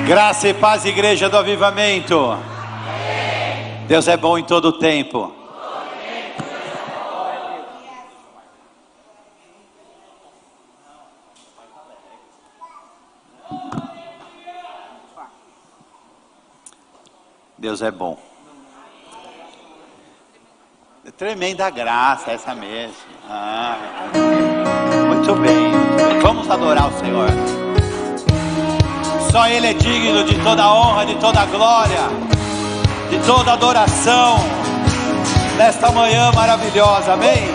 Graça e paz, igreja do avivamento. Deus é bom em todo o tempo. Deus é bom. Tremenda graça essa mesmo. Muito bem, muito bem. Vamos adorar o Senhor. Só Ele é digno de toda honra, de toda glória, de toda adoração, nesta manhã maravilhosa, amém?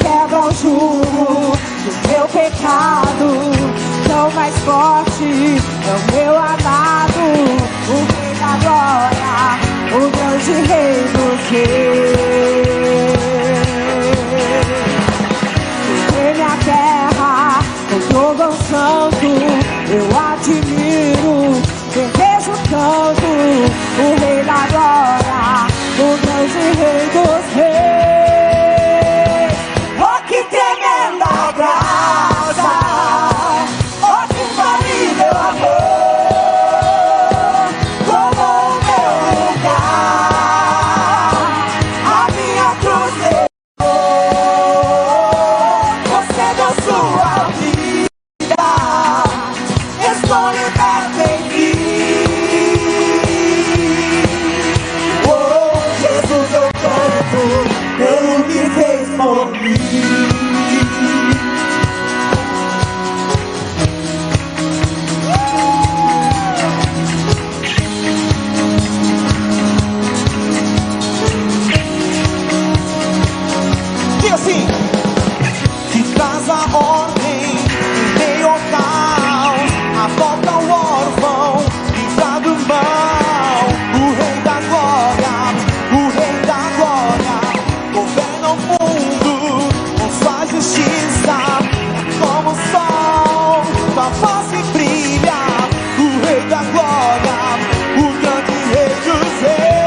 Quebra o jugo do meu pecado, tão mais forte é o meu amado, o Rei da glória, o grande Rei dos reis. Porque minha terra com trovão santo, eu admiro, desejo tanto, o Rei da glória, o grande Rei dos reis. Oh, que tremenda graça! Oh, que infalível amor! Tomou o meu lugar, a minha cruz levou. Você deu sua vida, estou liberto em mim. Oh, Jesus, eu canto pelo que fez por mim. Diga assim: que traz a ordem em meio ao caos, a volta ao órfão, livra do mal. O Rei da glória, o Rei da glória, governa o mundo com sua justiça. Como o sol, sua face brilha. O Rei da glória, o grande Rei dos reis.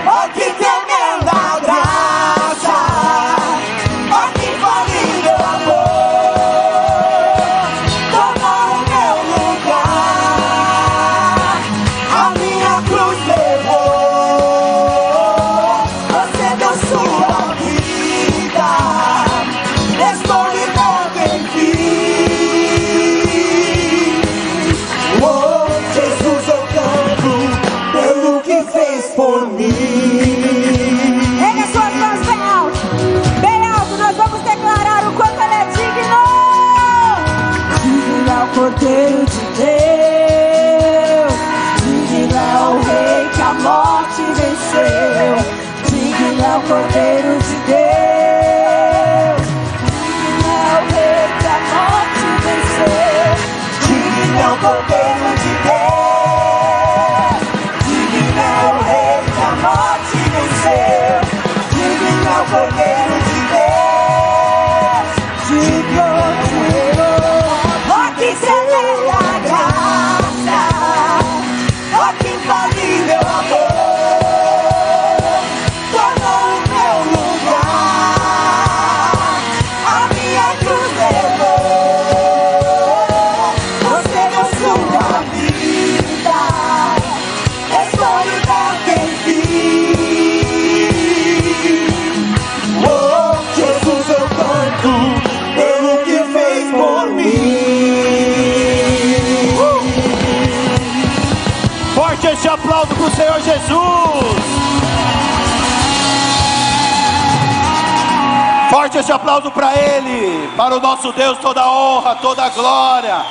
Oh, que tremenda graça! Oh, que infalível amor! Tomou o meu lugar, a minha cruz levou. Você deu sua vida, estou liberto em ti. Oh, Jesus, eu canto pelo que fez por mim. Ergue as suas mãos bem alto, bem alto. Nós vamos declarar o quanto Ele é digno. Digno é o Cordeiro de Deus, digno é o Rei que a morte venceu. Digno é o Cordeiro de Deus, digno é o Rei que a morte venceu. Digno é o Cordeiro de Deus, digno é o Rei que a morte venceu. Digno é o Cordeiro de Deus, digno, digno. Oh, que tremenda graça! Oh, que infalível amor! Tomou o meu lugar, a minha cruz levou. Você deu sua vida, estou liberto em ti. Oh, Jesus, eu canto pelo que fez por mim. Forte esse aplauso para o Senhor Jesus. Forte esse aplauso para Ele. Para o nosso Deus toda honra, toda glória,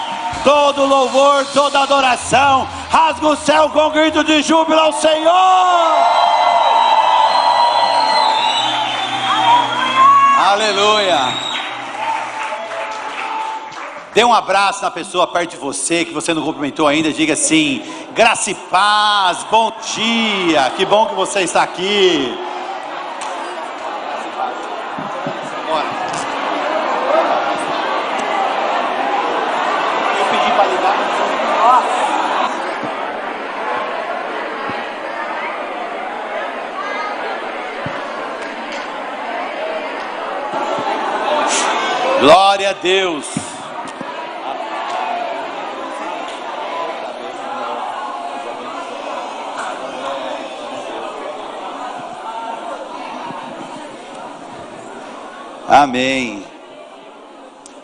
todo louvor, toda adoração. Rasga o céu com grito de júbilo ao Senhor. Aleluia. Dê um abraço na pessoa perto de você, que você não cumprimentou ainda. Diga assim: graça e paz, bom dia, que bom que você está aqui. Glória a Deus. Amém.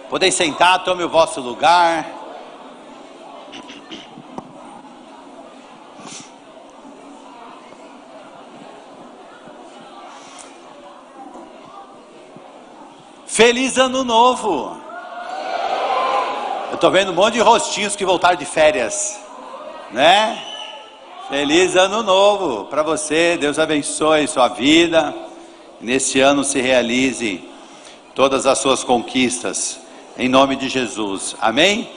Podem sentar, tome o vosso lugar. Feliz ano novo. Eu estou vendo um monte de rostinhos que voltaram de férias, né? Feliz ano novo para você. Deus abençoe sua vida. Nesse ano se realize todas as suas conquistas, em nome de Jesus, amém?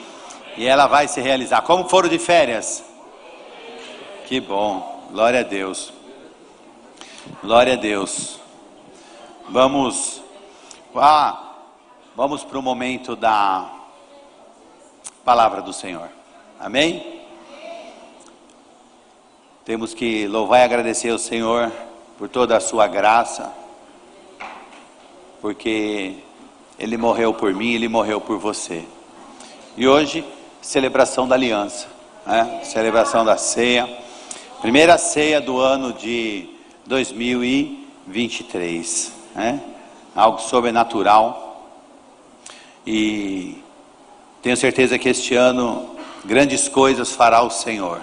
E ela vai se realizar. Como foram de férias? Que bom, glória a Deus. Glória a Deus. Vamos para o momento da palavra do Senhor, amém? Temos que louvar e agradecer ao Senhor por toda a sua graça, porque Ele morreu por mim, Ele morreu por você. E hoje, celebração da aliança, né? Celebração da ceia, primeira ceia do ano de 2023, né? Algo sobrenatural. E tenho certeza que este ano grandes coisas fará o Senhor.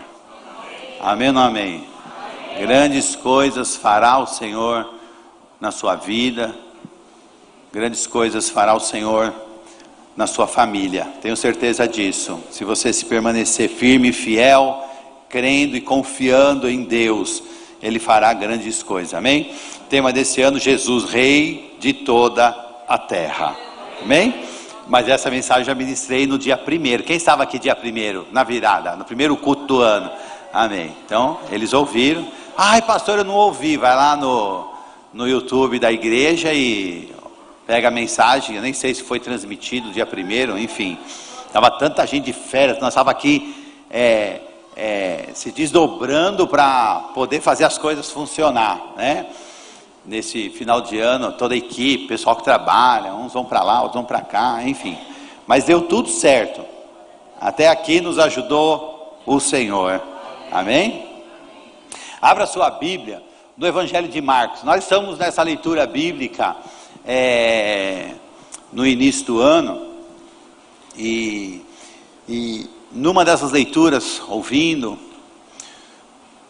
Amém ou não amém? Grandes coisas fará o Senhor na sua vida. Grandes coisas fará o Senhor na sua família, tenho certeza disso. Se você se permanecer firme e fiel, crendo e confiando em Deus, Ele fará grandes coisas, amém? Tema desse ano, Jesus, Rei de toda a terra, amém? Mas essa mensagem eu já ministrei no dia 1º, quem estava aqui dia 1º, na virada, no primeiro culto do ano, amém? Então, eles ouviram. Ai pastor, eu não ouvi, vai lá no YouTube da igreja e pega a mensagem. Eu nem sei se foi transmitido dia 1º, enfim, estava tanta gente de férias, nós estávamos aqui se desdobrando para poder fazer as coisas funcionar, né? Nesse final de ano, toda a equipe, pessoal que trabalha, uns vão para lá, outros vão para cá, enfim, mas deu tudo certo, até aqui nos ajudou o Senhor, amém? Abra sua Bíblia no Evangelho de Marcos. Nós estamos nessa leitura bíblica no início do ano, e numa dessas leituras, ouvindo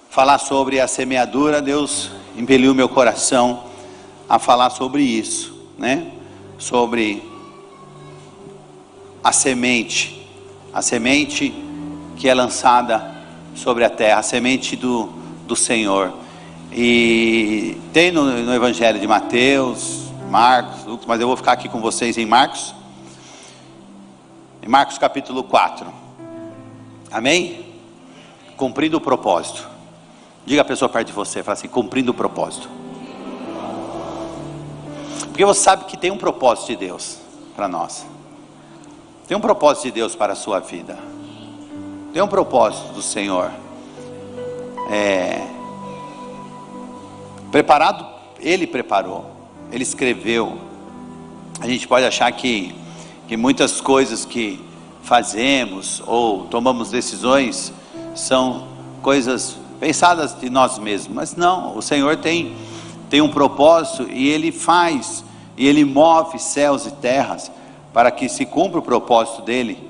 falar sobre a semeadura, Deus impeliu meu coração a falar sobre isso, né? Sobre a semente que é lançada sobre a terra, a semente do Senhor. E tem no Evangelho de Mateus, Marcos, Lucas, mas eu vou ficar aqui com vocês em Marcos capítulo 4, amém? Cumprindo o propósito. Diga a pessoa perto de você, fala assim, cumprindo o propósito. Porque você sabe que tem um propósito de Deus para nós. Tem um propósito de Deus para a sua vida. Tem um propósito do Senhor. Preparado, Ele preparou, Ele escreveu. A gente pode achar que muitas coisas que fazemos ou tomamos decisões são coisas pensadas de nós mesmos, mas não, o Senhor tem um propósito, e Ele faz, e Ele move céus e terras, para que se cumpra o propósito dEle,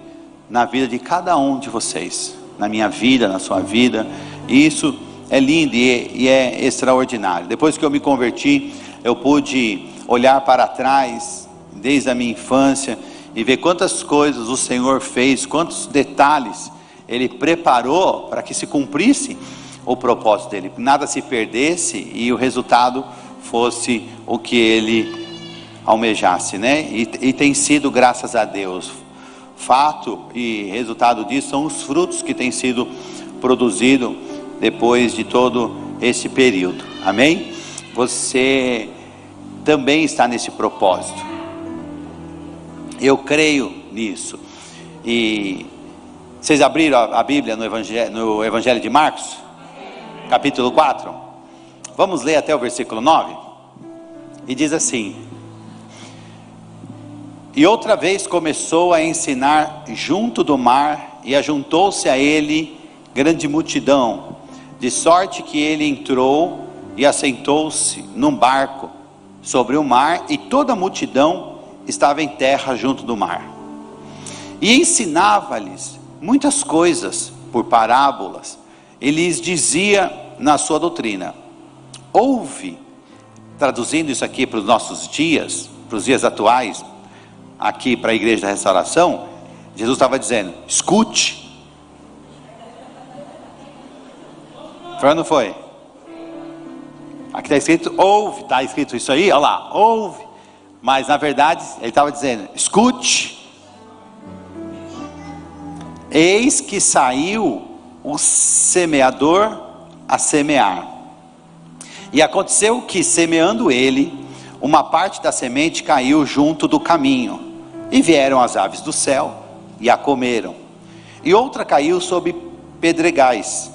na vida de cada um de vocês, na minha vida, na sua vida, e isso é lindo e é extraordinário. Depois que eu me converti, eu pude olhar para trás, desde a minha infância, e ver quantas coisas o Senhor fez, quantos detalhes Ele preparou, para que se cumprisse o propósito dele, nada se perdesse e o resultado fosse o que ele almejasse, né? E tem sido, graças a Deus. Fato e resultado disso são os frutos que têm sido produzidos depois de todo esse período, amém? Você também está nesse propósito, eu creio nisso. E vocês abriram a Bíblia no Evangelho de Marcos? Capítulo 4, vamos ler até o versículo 9, e diz assim: E outra vez começou a ensinar junto do mar, e ajuntou-se a ele grande multidão, de sorte que ele entrou e assentou-se num barco sobre o mar, e toda a multidão estava em terra junto do mar. E ensinava-lhes muitas coisas por parábolas, e lhes dizia na sua doutrina. Ouve, traduzindo isso aqui para os nossos dias, para os dias atuais, aqui para a Igreja da Restauração, Jesus estava dizendo: escute. Foi ou não foi? Aqui está escrito ouve, está escrito isso aí, olha lá, ouve. Mas na verdade ele estava dizendo: escute. Eis que saiu o semeador a semear. E aconteceu que, semeando ele, uma parte da semente caiu junto do caminho, e vieram as aves do céu e a comeram. E outra caiu sobre pedregais,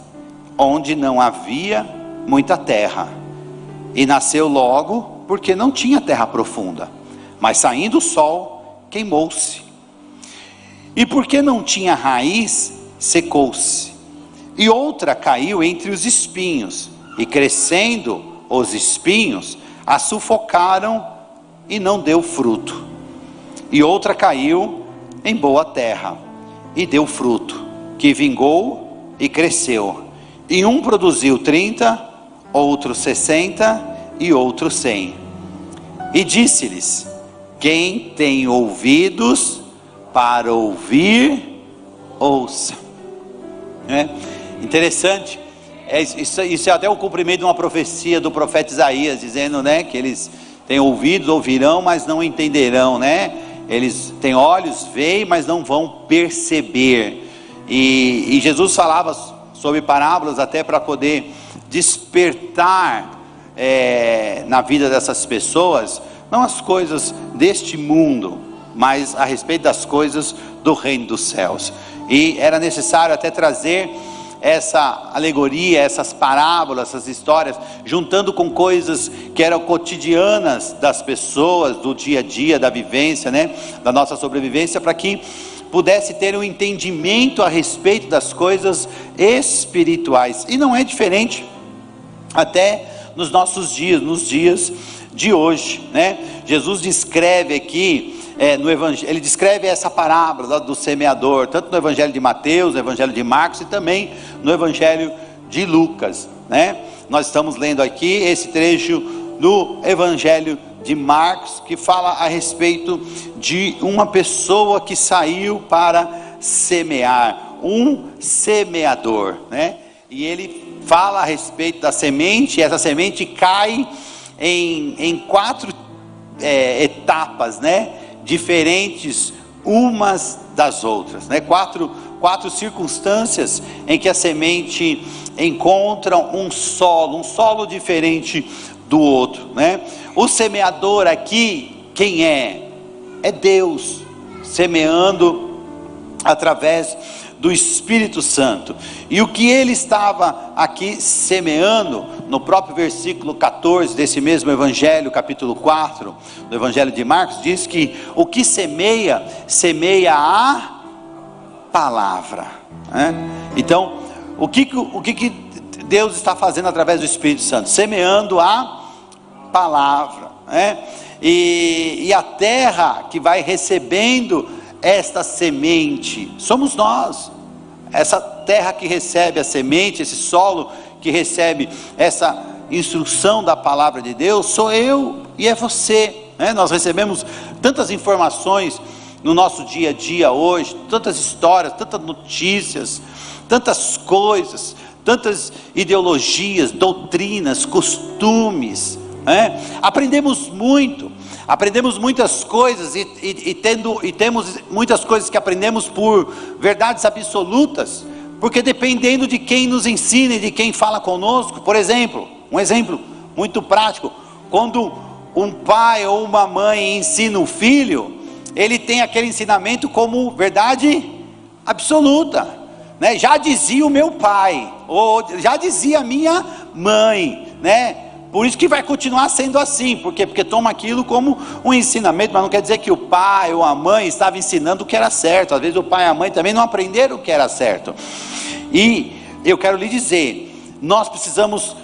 onde não havia muita terra, e nasceu logo, porque não tinha terra profunda. Mas saindo o sol, queimou-se. E porque não tinha raiz, secou-se. E outra caiu entre os espinhos, e crescendo os espinhos, a sufocaram e não deu fruto. E outra caiu em boa terra, e deu fruto, que vingou e cresceu. E um produziu 30, outro 60 e outro 100. E disse-lhes: quem tem ouvidos para ouvir, ouça. Interessante. Isso é até o cumprimento de uma profecia do profeta Isaías, dizendo, que eles têm ouvidos, ouvirão, mas não entenderão, eles têm olhos, veem, mas não vão perceber. E Jesus falava sobre parábolas até para poder despertar na vida dessas pessoas, não as coisas deste mundo, mas a respeito das coisas do reino dos céus. E era necessário até trazer essa alegoria, essas parábolas, essas histórias, juntando com coisas que eram cotidianas das pessoas, do dia a dia, da vivência, da nossa sobrevivência, para que pudesse ter um entendimento a respeito das coisas espirituais. E não é diferente até nos nossos dias, nos dias de hoje, Jesus descreve aqui, no Evangelho, ele descreve essa parábola do semeador, tanto no Evangelho de Mateus, no Evangelho de Marcos e também no Evangelho de Lucas, Nós estamos lendo aqui esse trecho no Evangelho de Marcos, que fala a respeito de uma pessoa que saiu para semear, um semeador, E ele fala a respeito da semente, e essa semente cai em 4 etapas, diferentes umas das outras, quatro circunstâncias em que a semente encontra um solo diferente do outro, O semeador aqui, quem é? É Deus, semeando através do Espírito Santo. E o que ele estava aqui semeando, no próprio versículo 14 desse mesmo Evangelho, capítulo 4, do Evangelho de Marcos, diz que o que semeia, semeia a palavra, Então, o que Deus está fazendo através do Espírito Santo? Semeando a palavra, E a terra que vai recebendo esta semente, somos nós. Essa terra que recebe a semente, esse solo que recebe essa instrução da palavra de Deus, sou eu e é você, Nós recebemos tantas informações no nosso dia a dia hoje, tantas histórias, tantas notícias, tantas coisas, tantas ideologias, doutrinas, costumes, Aprendemos muitas coisas e temos muitas coisas que aprendemos por verdades absolutas, porque dependendo de quem nos ensina e de quem fala conosco. Por exemplo, um exemplo muito prático: quando um pai ou uma mãe ensina um filho, ele tem aquele ensinamento como verdade absoluta, Já dizia o meu pai, ou já dizia a minha mãe, Por isso que vai continuar sendo assim. Por quê? Porque toma aquilo como um ensinamento, mas não quer dizer que o pai ou a mãe estavam ensinando o que era certo. Às vezes o pai e a mãe também não aprenderam o que era certo. E eu quero lhe dizer, nós precisamos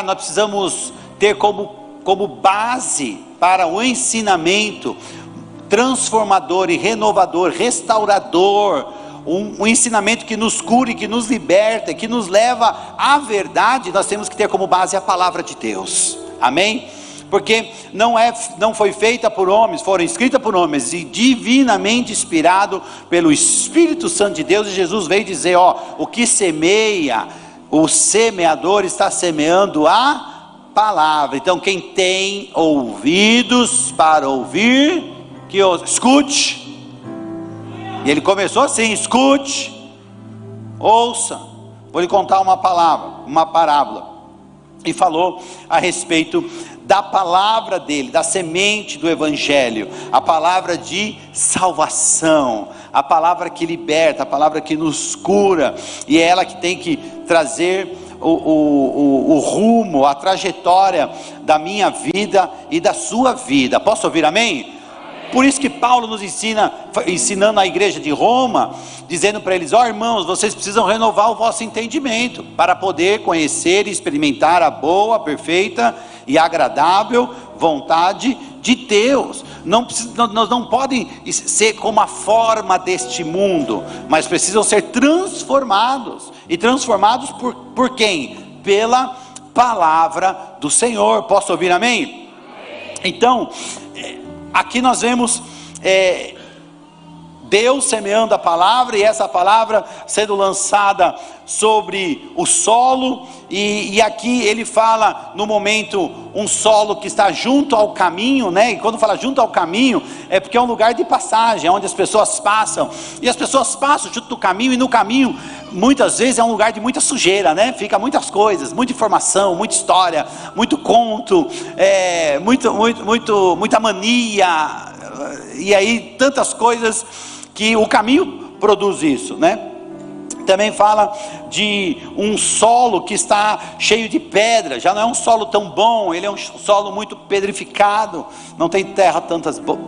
nós precisamos ter como base para o ensinamento transformador e renovador, restaurador, um ensinamento que nos cure, que nos liberta, que nos leva à verdade. Nós temos que ter como base a palavra de Deus, amém? Porque não foi feita por homens, foram escritas por homens e divinamente inspirado pelo Espírito Santo de Deus. E Jesus veio dizer, o que semeia, o semeador está semeando a palavra. Então quem tem ouvidos para ouvir, que escute. E ele começou assim, escute, ouça. Vou lhe contar uma parábola. E falou a respeito da palavra dele, da semente do evangelho, a palavra de salvação, a palavra que liberta, a palavra que nos cura, e é ela que tem que trazer o rumo, a trajetória da minha vida e da sua vida. Posso ouvir amém? Por isso que Paulo nos ensinando a igreja de Roma, dizendo para eles, irmãos, vocês precisam renovar o vosso entendimento, para poder conhecer e experimentar a boa, perfeita e agradável vontade de Deus. Nós não podem ser como a forma deste mundo, mas precisam ser transformados. E transformados por quem? Pela palavra do Senhor. Posso ouvir amém? Então, aqui nós vemos Deus semeando a palavra, e essa palavra sendo lançada sobre o solo, e aqui ele fala no momento um solo que está junto ao caminho, né? E quando fala junto ao caminho, é porque é um lugar de passagem, onde as pessoas passam, e as pessoas passam junto do caminho, e no caminho muitas vezes é um lugar de muita sujeira, né? Fica muitas coisas, muita informação, muita história, muito conto, muita mania, e aí tantas coisas que o caminho produz isso, né? Também fala de um solo que está cheio de pedra, já não é um solo tão bom, ele é um solo muito pedrificado, não tem terra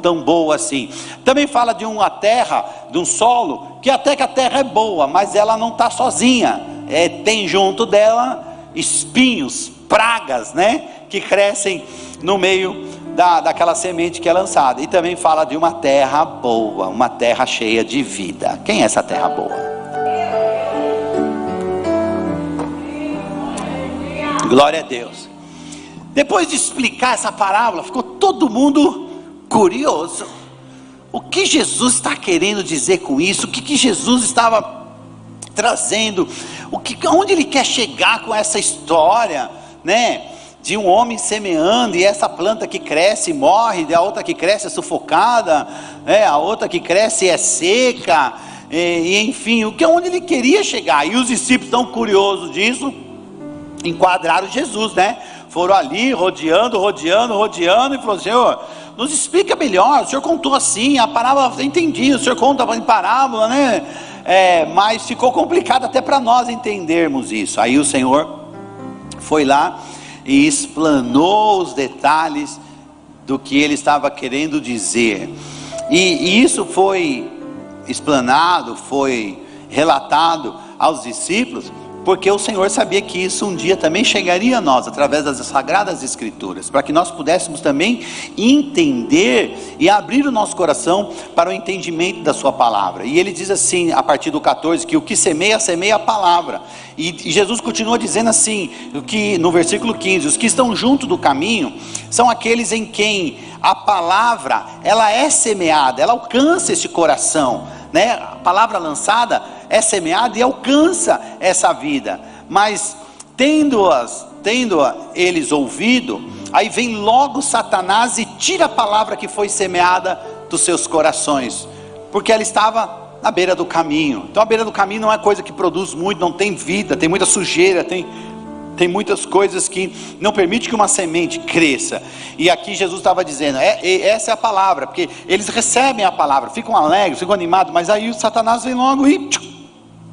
tão boa assim. Também fala de uma terra, de um solo, que até que a terra é boa, mas ela não está sozinha, tem junto dela espinhos, pragas, né? Que crescem no meio daquela semente que é lançada. E também fala de uma terra boa, uma terra cheia de vida. Quem é essa terra boa? Glória a Deus. Depois de explicar essa parábola, ficou todo mundo curioso. O que Jesus está querendo dizer com isso? O que Jesus estava trazendo? Onde ele quer chegar com essa história, né? De um homem semeando, e essa planta que cresce e morre, a outra que cresce é sufocada, a outra que cresce é seca, e enfim, onde ele queria chegar. E os discípulos, tão curiosos disso, enquadraram Jesus, né? Foram ali rodeando, e falou: Senhor, nos explica melhor, o Senhor contou assim, a parábola eu entendi, o Senhor conta em parábola, né? Mas ficou complicado até para nós entendermos isso. Aí o Senhor foi lá e explanou os detalhes do que ele estava querendo dizer, e isso foi explanado, foi relatado aos discípulos, porque o Senhor sabia que isso um dia também chegaria a nós, através das Sagradas Escrituras, para que nós pudéssemos também entender e abrir o nosso coração para o entendimento da sua palavra. E ele diz assim, a partir do 14, que o que semeia, semeia a palavra. E Jesus continua dizendo assim, que no versículo 15, os que estão junto do caminho, são aqueles em quem a palavra, ela é semeada, ela alcança esse coração, né? A palavra lançada é semeada e alcança essa vida, mas tendo-a eles ouvido, aí vem logo Satanás e tira a palavra que foi semeada dos seus corações, porque ela estava na beira do caminho. Então a beira do caminho não é coisa que produz muito, não tem vida, tem muita sujeira, tem muitas coisas que não permite que uma semente cresça. E aqui Jesus estava dizendo, essa é a palavra, porque eles recebem a palavra, ficam alegres, ficam animados, mas aí o Satanás vem logo e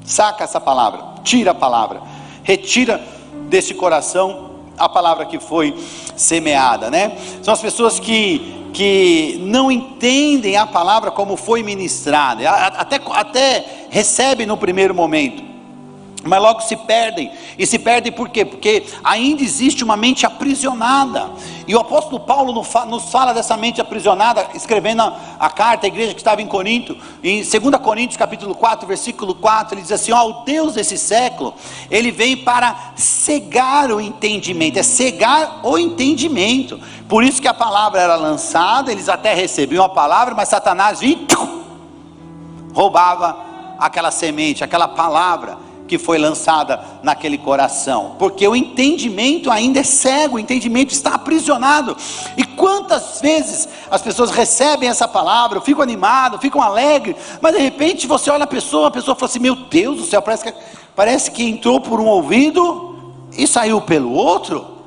saca essa palavra, tira a palavra. retira desse coração a palavra que foi semeada, né? São as pessoas que não entendem a palavra como foi ministrada, até recebem no primeiro momento, mas logo se perdem. E se perdem por quê? Porque ainda existe uma mente aprisionada. E o apóstolo Paulo nos fala dessa mente aprisionada, escrevendo a carta à igreja que estava em Corinto. Em 2 Coríntios capítulo 4, versículo 4, ele diz assim: ó, o Deus desse século, ele vem para cegar o entendimento. É cegar o entendimento. Por isso que a palavra era lançada, eles até recebiam a palavra, mas Satanás vinha, roubava aquela semente, aquela palavra que foi lançada naquele coração, porque o entendimento ainda é cego, o entendimento está aprisionado. E quantas vezes as pessoas recebem essa palavra, ficam animadas, ficam alegres, mas de repente você olha a pessoa fala assim: meu Deus do céu, parece que entrou por um ouvido e saiu pelo outro.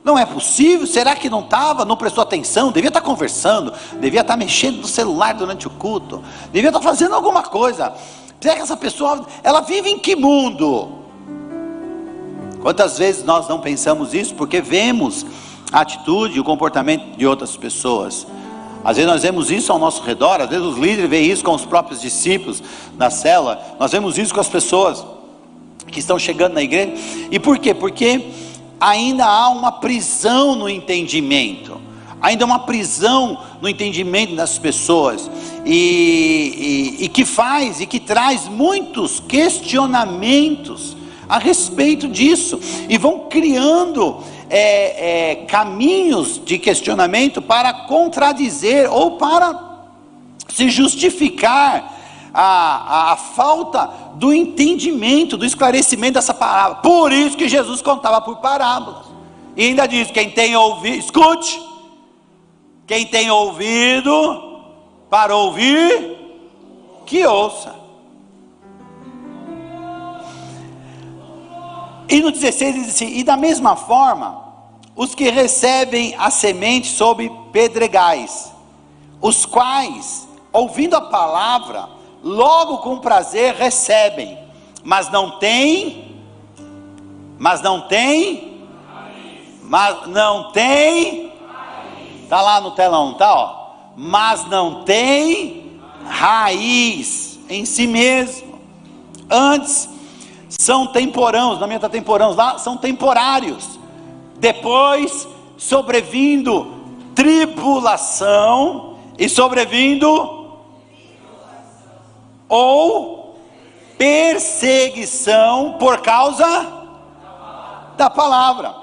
Não é possível. Será que não estava, não prestou atenção? Devia estar conversando, devia estar mexendo no celular durante o culto, devia estar fazendo alguma coisa. Será que essa pessoa, ela vive em que mundo? Quantas vezes nós não pensamos isso, porque vemos a atitude e o comportamento de outras pessoas. Às vezes nós vemos isso ao nosso redor, às vezes os líderes veem isso com os próprios discípulos na célula, nós vemos isso com as pessoas que estão chegando na igreja. E por quê? Porque ainda há uma prisão no entendimento, ainda há uma prisão no entendimento das pessoas, e que traz muitos questionamentos a respeito disso, e vão criando caminhos de questionamento para contradizer ou para se justificar a falta do entendimento, do esclarecimento dessa palavra. Por isso que Jesus contava por parábolas, e ainda diz: quem tem ouvido, escute. Quem tem ouvido para ouvir, que ouça. E no 16 diz assim: e da mesma forma, os que recebem a semente sob pedregais, os quais, ouvindo a palavra, logo com prazer recebem, mas não tem está lá no telão, tá, ó. Mas não tem raiz em si mesmo. Antes são temporãos, na minha está temporãos, lá são temporários. Depois, sobrevindo tribulação, e sobrevindo ou perseguição por causa da palavra,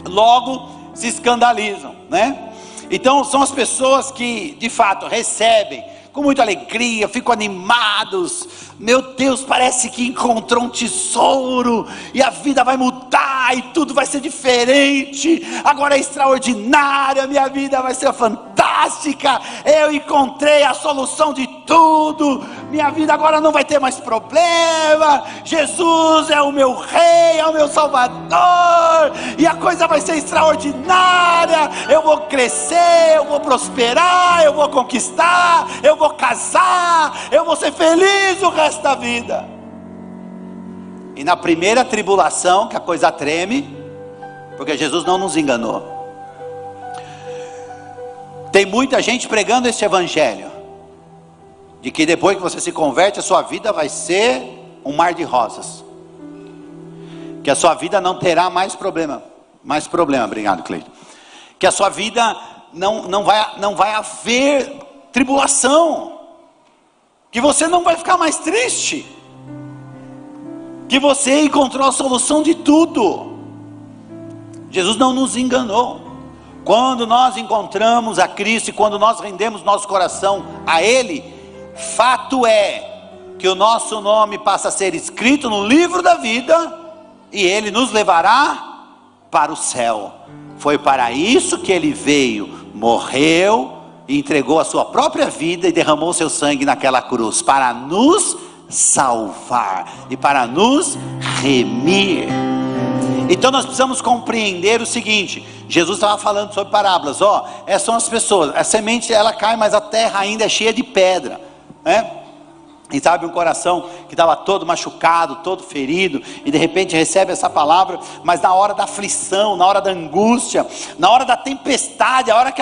logo se escandalizam, né? Então são as pessoas que de fato recebem com muita alegria, ficam animados. Meu Deus, parece que encontrou um tesouro, e a vida vai mudar, e tudo vai ser diferente, agora é extraordinário, a minha vida vai ser fantástica, eu encontrei a solução de tudo, minha vida agora não vai ter mais problema, Jesus é o meu rei, é o meu salvador, e a coisa vai ser extraordinária, eu vou crescer, eu vou prosperar, eu vou conquistar, eu vou casar, eu vou ser feliz o resto da vida. E na primeira tribulação que a coisa treme, porque Jesus não nos enganou. Tem muita gente pregando esse evangelho, de que depois que você se converte, a sua vida vai ser um mar de rosas, que a sua vida não terá mais problema, obrigado, Cleiton, que a sua vida não vai haver tribulação, que você não vai ficar mais triste, que você encontrou a solução de tudo. Jesus não nos enganou. Quando nós encontramos a Cristo e quando nós rendemos nosso coração a Ele, fato é que o nosso nome passa a ser escrito no livro da vida, e Ele nos levará para o céu. Foi para isso que Ele veio, morreu e entregou a sua própria vida e derramou seu sangue naquela cruz, para nos salvar e para nos remir. Então nós precisamos compreender o seguinte: Jesus estava falando sobre parábolas, essas são as pessoas, a semente ela cai, mas a terra ainda é cheia de pedra, né? E sabe, um coração que estava todo machucado, todo ferido, e de repente recebe essa palavra, mas na hora da aflição, na hora da angústia, na hora da tempestade, a hora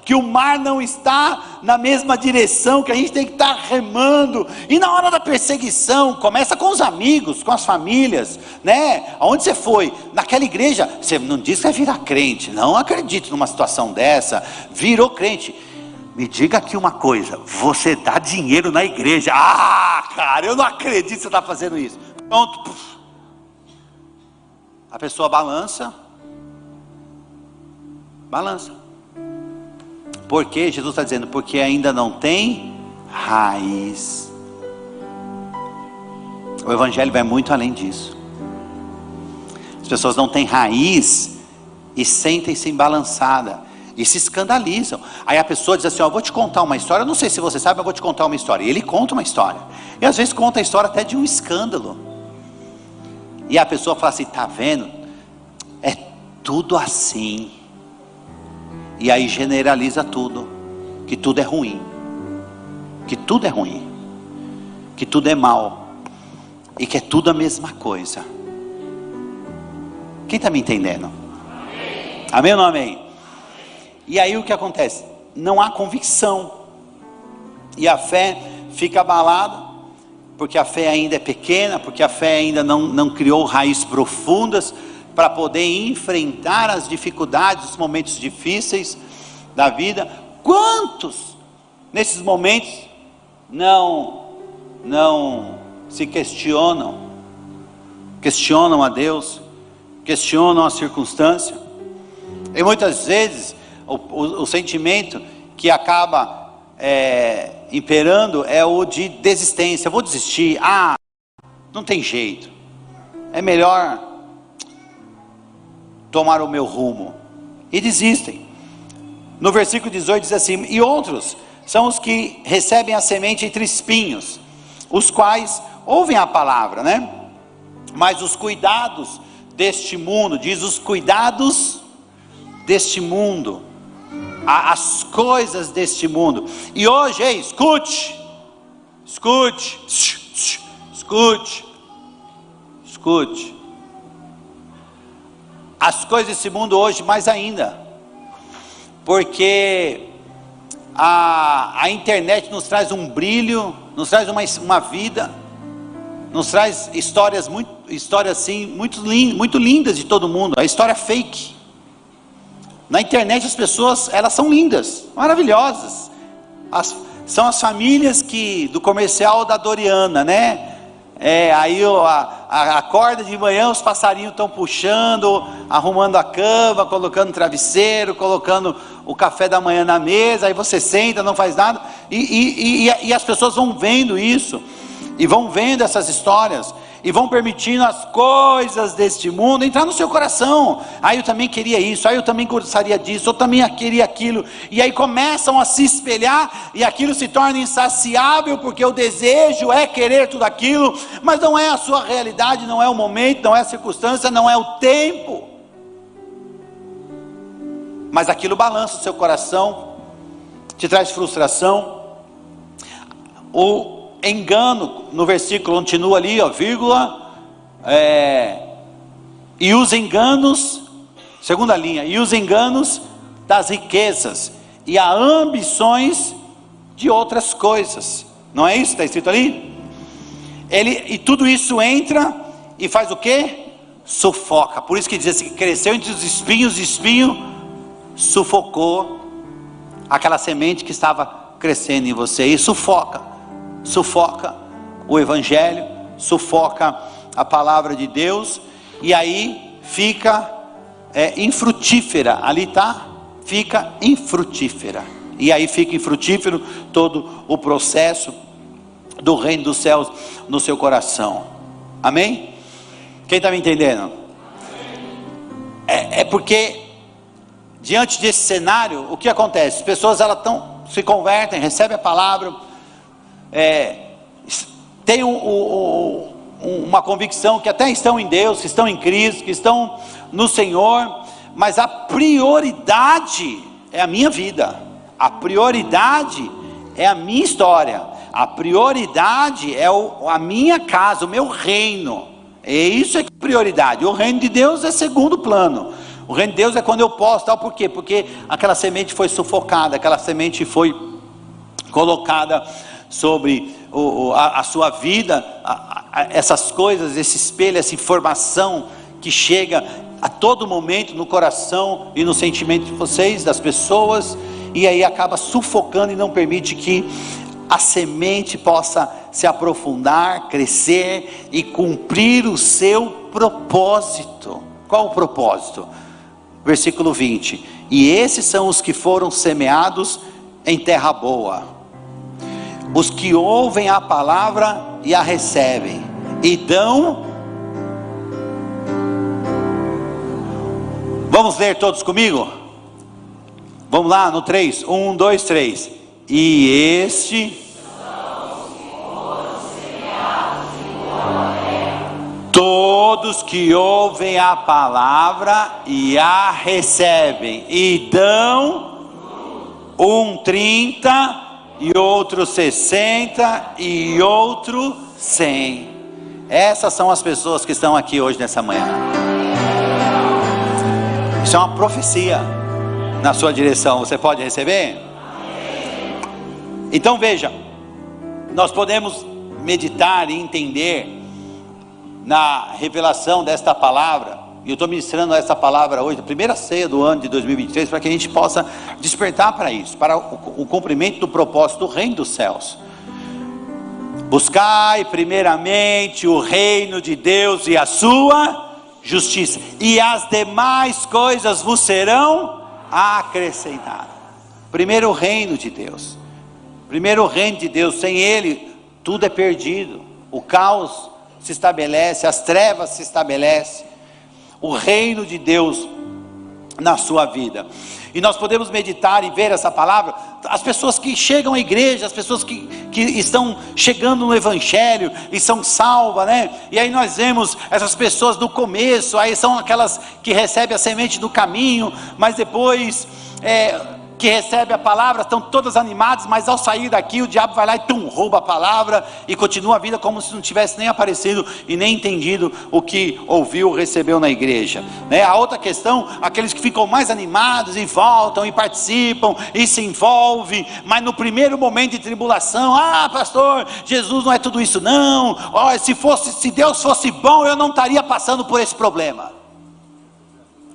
que o mar não está na mesma direção, que a gente tem que estar remando, e na hora da perseguição, começa com os amigos, com as famílias, né? Aonde você foi? Naquela igreja, você não diz que vai virar crente, não acredito numa situação dessa, virou crente. Me diga aqui uma coisa, você dá dinheiro na igreja? Ah, cara, eu não acredito que você está fazendo isso. Pronto, a pessoa balança. Porque Jesus está dizendo, porque ainda não tem raiz. O evangelho vai muito além disso. As pessoas não têm raiz e sentem-se balançadas e se escandalizam. Aí a pessoa diz assim, ó, vou te contar uma história, eu não sei se você sabe, mas eu vou te contar uma história. E ele conta uma história, e às vezes conta a história até de um escândalo, e a pessoa fala assim, tá vendo, é tudo assim. E aí generaliza tudo, que tudo é ruim, que tudo é ruim, que tudo é mal, e que é tudo a mesma coisa. Quem está me entendendo? Amém ou não amém? E aí o que acontece? Não há convicção, e a fé fica abalada, porque a fé ainda é pequena, porque a fé ainda não criou raízes profundas, para poder enfrentar as dificuldades, os momentos difíceis da vida. Quantos nesses momentos não se questionam a Deus, questionam a circunstância? E muitas vezes o sentimento que acaba imperando é o de desistência. Eu vou desistir, não tem jeito, é melhor tomar o meu rumo, e desistem. No versículo 18 diz assim, e outros são os que recebem a semente entre espinhos, os quais ouvem a palavra, né? Mas os cuidados deste mundo, diz os cuidados deste mundo, as coisas deste mundo. E hoje, escute, as coisas desse mundo hoje mais ainda, porque a internet nos traz um brilho, nos traz uma vida, nos traz histórias assim, muito lindas de todo mundo, a história fake. Na internet as pessoas, elas são lindas, maravilhosas, são as famílias do comercial da Doriana, né? Aí acorda de manhã, os passarinhos estão puxando, arrumando a cama, colocando travesseiro, colocando o café da manhã na mesa, aí você senta, não faz nada, e as pessoas vão vendo isso, e vão vendo essas histórias, e vão permitindo as coisas deste mundo entrar no seu coração. Eu também queria isso, eu também gostaria disso, eu também queria aquilo, e aí começam a se espelhar, e aquilo se torna insaciável, porque o desejo é querer tudo aquilo, mas não é a sua realidade, não é o momento, não é a circunstância, não é o tempo, mas aquilo balança o seu coração, te traz frustração. O engano, no versículo continua ali, vírgula, e os enganos, segunda linha, e os enganos das riquezas, e as ambições de outras coisas, não é isso que está escrito ali? E tudo isso entra e faz o quê? Sufoca. Por isso que diz assim, que cresceu entre os espinhos, e espinho sufocou aquela semente que estava crescendo em você, e sufoca o evangelho, sufoca a palavra de Deus, e aí fica infrutífera, ali está, fica infrutífera, e aí fica infrutífero todo o processo do reino dos céus no seu coração. Amém? Quem está me entendendo? Porque diante desse cenário, o que acontece? As pessoas se convertem, recebem a palavra, tem uma convicção que até estão em Deus, que estão em Cristo, que estão no Senhor, mas a prioridade é a minha vida, a prioridade é a minha história, a prioridade é a minha casa, o meu reino. Isso é prioridade. O reino de Deus é segundo plano. O reino de Deus é quando eu posso, tal. Por quê? Porque aquela semente foi sufocada, aquela semente foi colocada sobre a sua vida, essas coisas, esse espelho, essa informação que chega a todo momento no coração e no sentimento de vocês, das pessoas, e aí acaba sufocando e não permite que a semente possa se aprofundar, crescer e cumprir o seu propósito. Qual o propósito? Versículo 20: e esses são os que foram semeados em terra boa, os que ouvem a palavra e a recebem, e dão. Vamos ler todos comigo? Vamos lá no 3, 1, 2, 3. E este, todos que ouvem a palavra e a recebem, e dão, um 30, e outro 60, e outro 100. Essas são as pessoas que estão aqui hoje nessa manhã. Isso é uma profecia na sua direção. Você pode receber? Então veja, nós podemos meditar e entender na revelação desta palavra. E eu estou ministrando essa palavra hoje, a primeira ceia do ano de 2023, para que a gente possa despertar para isso, para o cumprimento do propósito do reino dos céus. Buscai primeiramente o reino de Deus e a sua justiça, e as demais coisas vos serão acrescentadas. Primeiro o reino de Deus. Primeiro o reino de Deus. Sem ele tudo é perdido. O caos se estabelece, as trevas se estabelecem. O reino de Deus na sua vida. E nós podemos meditar e ver essa palavra. As pessoas que chegam à igreja, as pessoas que estão chegando no evangelho e são salvas, né? E aí nós vemos essas pessoas no começo, aí são aquelas que recebem a semente do caminho, mas depois que recebem a palavra, estão todas animadas, mas ao sair daqui o diabo vai lá e rouba a palavra e continua a vida como se não tivesse nem aparecido e nem entendido o que ouviu, recebeu na igreja, né? A outra questão, aqueles que ficam mais animados e voltam e participam e se envolvem, mas no primeiro momento de tribulação, pastor, Jesus não é tudo isso não, se Deus fosse bom eu não estaria passando por esse problema.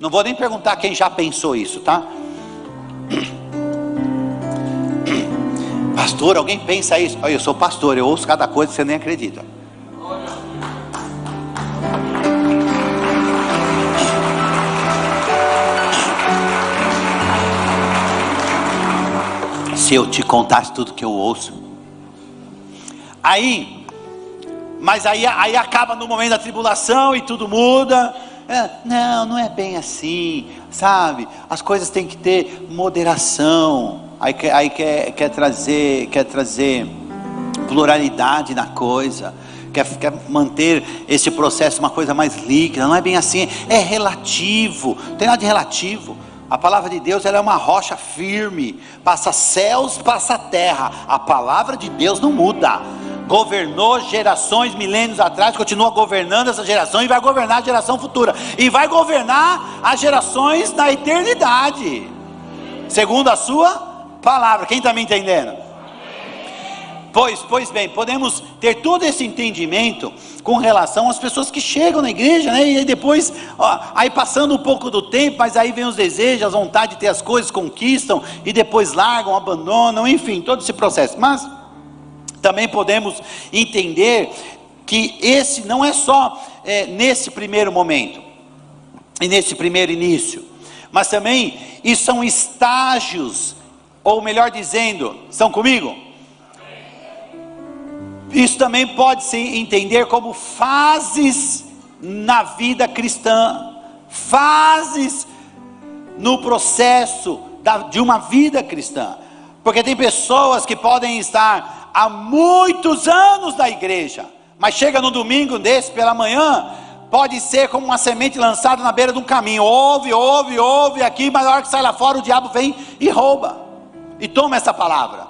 Não vou nem perguntar quem já pensou isso, tá? Pastor, alguém pensa isso? Olha, eu sou pastor, eu ouço cada coisa que você nem acredita. Se eu te contasse tudo que eu ouço. Mas aí acaba no momento da tribulação e tudo muda. Não é bem assim, sabe? As coisas têm que ter moderação. Aí quer trazer pluralidade na coisa, quer manter esse processo uma coisa mais líquida. Não é bem assim, é relativo, não tem nada de relativo. A palavra de Deus, ela é uma rocha firme, passa céus, passa terra. A palavra de Deus não muda. Governou gerações, milênios atrás, continua governando essa geração e vai governar a geração futura, e vai governar as gerações na eternidade, segundo a sua palavra. Quem está me entendendo? Pois bem, podemos ter todo esse entendimento com relação às pessoas que chegam na igreja, né? E aí depois, aí passando um pouco do tempo, mas aí vem os desejos, a vontade de ter as coisas, conquistam, e depois largam, abandonam, enfim, todo esse processo. Mas também podemos entender que esse não é só nesse primeiro momento, e nesse primeiro início, mas também isso são estágios, ou melhor dizendo, estão comigo? Isso também pode se entender como fases na vida cristã, fases no processo de uma vida cristã, porque tem pessoas que podem estar há muitos anos na igreja, mas chega no domingo desse pela manhã, pode ser como uma semente lançada na beira de um caminho, ouve aqui, mas na hora que sai lá fora o diabo vem e rouba, e toma essa palavra.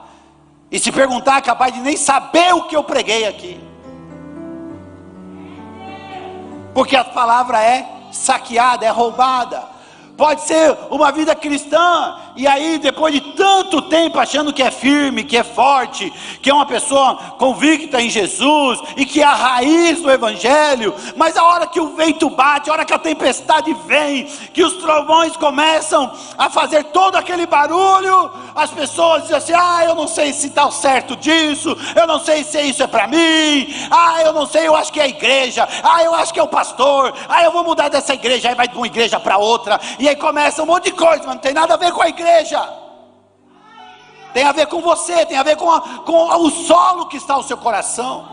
E se perguntar, é capaz de nem saber o que eu preguei aqui. Porque a palavra é saqueada, é roubada. Pode ser uma vida cristã, e aí depois de tanto tempo achando que é firme, que é forte, que é uma pessoa convicta em Jesus, e que é a raiz do Evangelho, mas a hora que o vento bate, a hora que a tempestade vem, que os trovões começam a fazer todo aquele barulho, as pessoas dizem assim: ah, eu não sei se está certo disso, eu não sei se isso é para mim, ah, eu não sei, eu acho que é a igreja, ah, eu acho que é o pastor, ah, eu vou mudar dessa igreja, aí vai de uma igreja para outra, e aí começa um monte de coisa, mas não tem nada a ver com a igreja. Tem a ver com você, tem a ver com o solo que está no seu coração,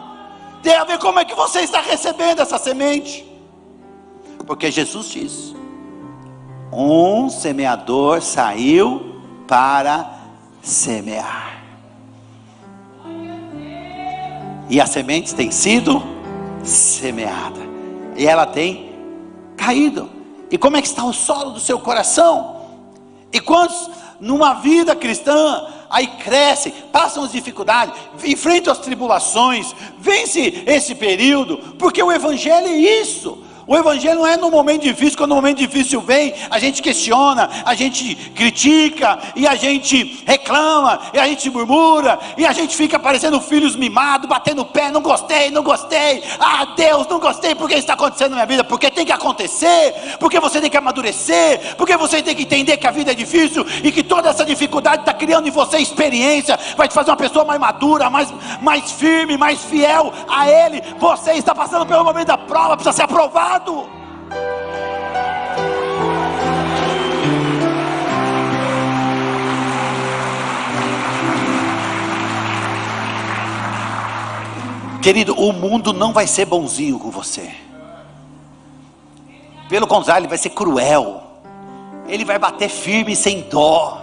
tem a ver como é que você está recebendo essa semente. Porque Jesus diz: um semeador saiu para semear, e as sementes têm sido semeada, e ela tem caído. E como é que está o solo do seu coração? E quantos numa vida cristã aí crescem, passam as dificuldades, enfrentam as tribulações, vence esse período, porque o Evangelho é isso. O Evangelho não é no momento difícil. Quando o momento difícil vem, a gente questiona, a gente critica, e a gente reclama, e a gente murmura, e a gente fica parecendo filhos mimados, batendo o pé: não gostei, não gostei, ah Deus, não gostei, porque isso está acontecendo na minha vida. Porque tem que acontecer, porque você tem que amadurecer, porque você tem que entender que a vida é difícil, e que toda essa dificuldade está criando em você experiência, vai te fazer uma pessoa mais madura, mais firme, mais fiel a Ele. Você está passando pelo momento da prova, precisa ser aprovado. Querido, o mundo não vai ser bonzinho com você. Pelo contrário, ele vai ser cruel. Ele vai bater firme sem dó.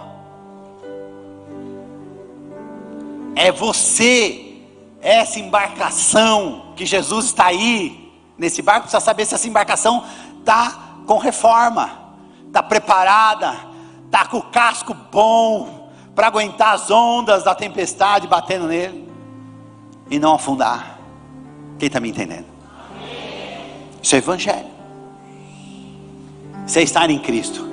É você, essa embarcação que Jesus está aí nesse barco, precisa saber se essa embarcação está com reforma, está preparada, está com o casco bom para aguentar as ondas da tempestade batendo nele e não afundar. Quem está me entendendo? Isso é Evangelho. Você estar em Cristo.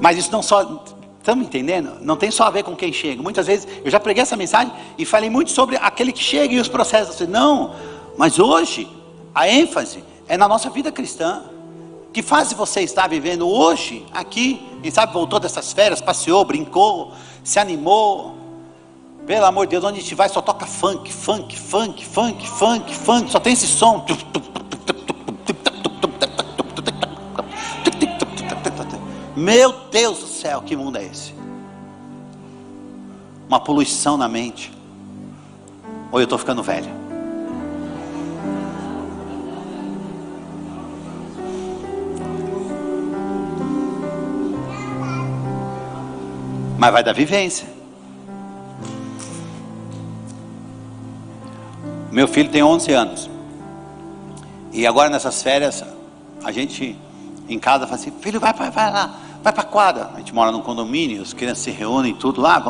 Mas isso não só... Estamos entendendo? Não tem só a ver com quem chega. Muitas vezes eu já preguei essa mensagem e falei muito sobre aquele que chega e os processos. Não, mas hoje a ênfase é na nossa vida cristã. Que fase você está vivendo hoje aqui? Quem sabe voltou dessas férias, passeou, brincou, se animou. Pelo amor de Deus, onde a gente vai só toca funk, funk, funk, funk, funk, funk. Só tem esse som. Meu Deus do céu, que mundo é esse? Uma poluição na mente. Ou eu estou ficando velho? Mas vai dar vivência. Meu filho tem 11 anos. E agora nessas férias, a gente em casa fala assim: filho, vai lá, vai para a quadra. A gente mora num condomínio, as crianças se reúnem tudo lá,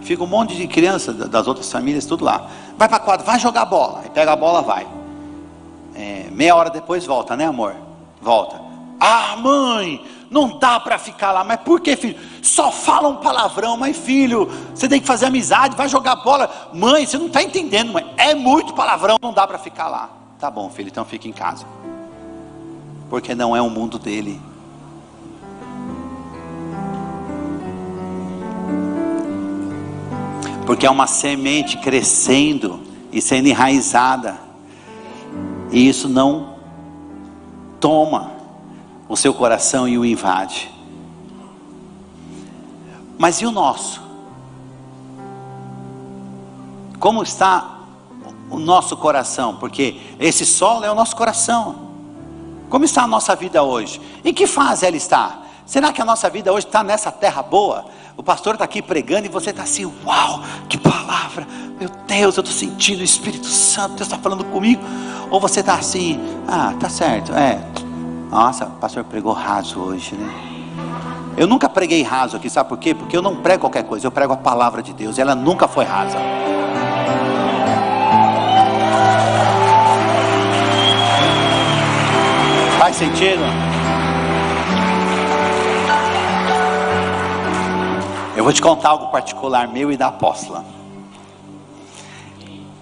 fica um monte de crianças das outras famílias tudo lá. Vai para a quadra, vai jogar bola. Aí pega a bola, vai. Meia hora depois volta, né amor? Volta. Ah mãe, não dá para ficar lá. Mas por que, filho? Só falam palavrão. Mas filho, você tem que fazer amizade, vai jogar bola. Mãe, você não está entendendo, mãe, é muito palavrão, não dá para ficar lá. Tá bom filho, então fica em casa. Porque não é o mundo dele. Porque é uma semente crescendo e sendo enraizada, e isso não toma o seu coração e o invade. Mas e o nosso? Como está o nosso coração? Porque esse solo é o nosso coração. Como está a nossa vida hoje? Em que fase ela está? Será que a nossa vida hoje está nessa terra boa? O pastor está aqui pregando e você está assim: uau, que palavra, meu Deus, eu estou sentindo o Espírito Santo, Deus está falando comigo. Ou você está assim: ah, tá certo, nossa, o pastor pregou raso hoje, né? Eu nunca preguei raso aqui, sabe por quê? Porque eu não prego qualquer coisa, eu prego a palavra de Deus, e ela nunca foi rasa. Faz sentido? Eu vou te contar algo particular meu e da apóstola.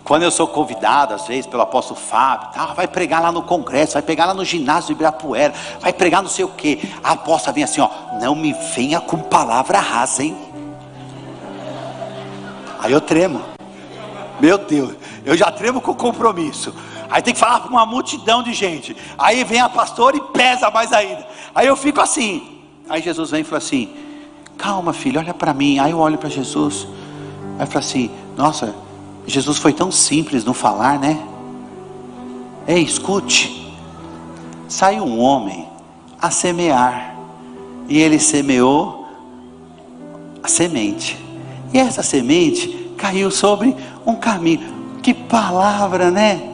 Quando eu sou convidado, às vezes, pelo apóstolo Fábio, vai pregar lá no congresso, vai pregar lá no ginásio do Ibirapuera, vai pregar não sei o que. A apóstola vem assim, ó, não me venha com palavra rasa, hein? Aí eu tremo. Meu Deus, eu já tremo com compromisso. Aí tem que falar com uma multidão de gente. Aí vem a pastora e pesa mais ainda. Aí eu fico assim. Aí Jesus vem e fala assim, calma filho, olha para mim. Aí eu olho para Jesus. Aí eu falo assim, nossa, Jesus foi tão simples no falar, né? Ei, escute. Saiu um homem a semear, e ele semeou a semente, e essa semente caiu sobre um caminho. Que palavra, né?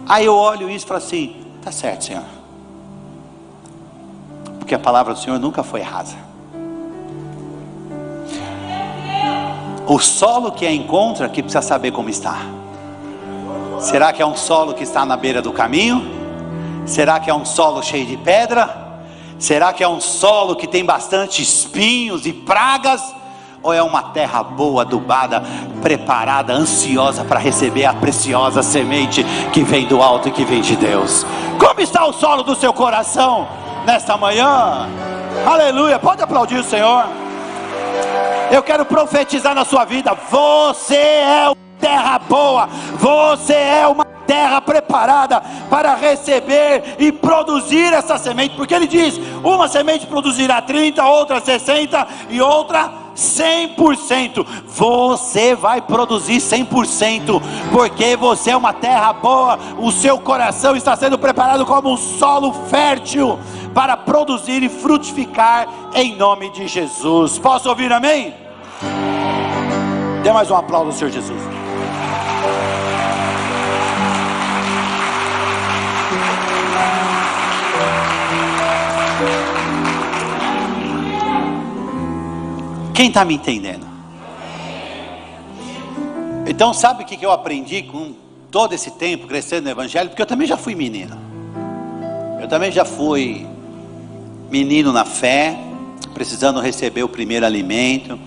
Aí eu olho isso e falo assim, tá certo, Senhor, porque a palavra do Senhor nunca foi rasa. O solo que a encontra, que precisa saber como está. Será que é um solo que está na beira do caminho? Será que é um solo cheio de pedra? Será que é um solo que tem bastante espinhos e pragas? Ou é uma terra boa, adubada, preparada, ansiosa para receber a preciosa semente que vem do alto e que vem de Deus? Como está o solo do seu coração nesta manhã? Aleluia, pode aplaudir o Senhor. Eu quero profetizar na sua vida, você é uma terra boa, você é uma terra preparada para receber e produzir essa semente, porque ele diz, uma semente produzirá 30, outra 60 e outra 100%, você vai produzir 100%, porque você é uma terra boa, o seu coração está sendo preparado como um solo fértil, para produzir e frutificar em nome de Jesus. Posso ouvir amém? Dê mais um aplauso ao Senhor Jesus. Quem está me entendendo? Então sabe o que eu aprendi com todo esse tempo crescendo no Evangelho? Porque eu também já fui menino. Eu também já fui menino na fé, precisando receber o primeiro alimento,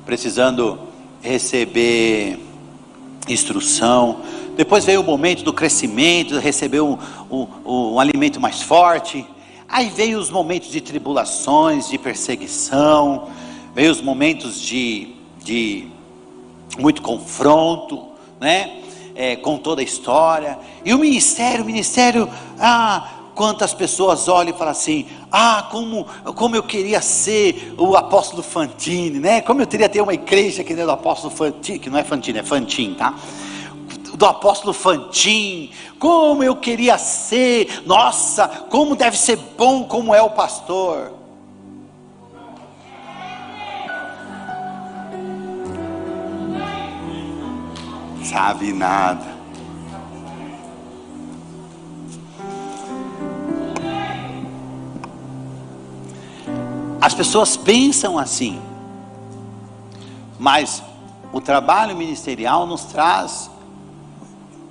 precisando receber instrução. Depois veio o momento do crescimento, receber um alimento mais forte. Aí veio os momentos de tribulações, de perseguição, veio os momentos de muito confronto, né? Com toda a história. E o ministério, quantas pessoas olham e falam assim, como eu queria ser o apóstolo Fantini, né? Como eu queria ter uma igreja que nem do apóstolo Fantini, que não é Fantini, é Fantin, tá? Do apóstolo Fantin, como eu queria ser, nossa, como deve ser bom como é o pastor. Sabe nada. As pessoas pensam assim, mas o trabalho ministerial nos traz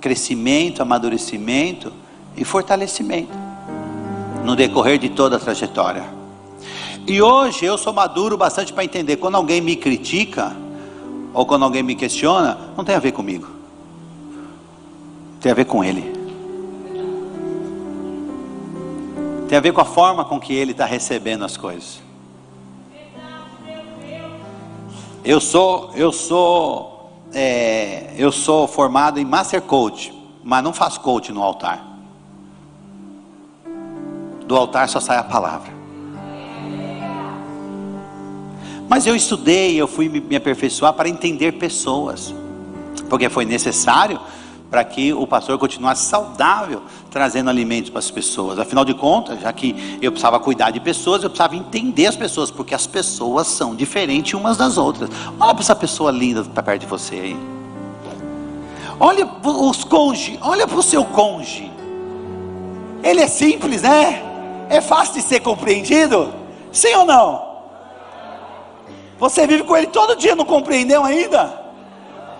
crescimento, amadurecimento e fortalecimento no decorrer de toda a trajetória. E hoje eu sou maduro bastante para entender, quando alguém me critica ou quando alguém me questiona, não tem a ver comigo, tem a ver com ele, tem a ver com a forma com que ele está recebendo as coisas. Eu sou formado em Master Coach, mas não faço coach no altar. Do altar só sai a palavra. Mas eu estudei, eu fui me aperfeiçoar para entender pessoas, porque foi necessário para que o pastor continuasse saudável, trazendo alimentos para as pessoas. Afinal de contas, já que eu precisava cuidar de pessoas, eu precisava entender as pessoas, porque as pessoas são diferentes umas das outras. Olha para essa pessoa linda que está perto de você aí. Olha os cônjuges, olha para o seu cônjuge. Ele é simples, né? É fácil de ser compreendido. Sim ou não? Você vive com ele todo dia, não compreendeu ainda?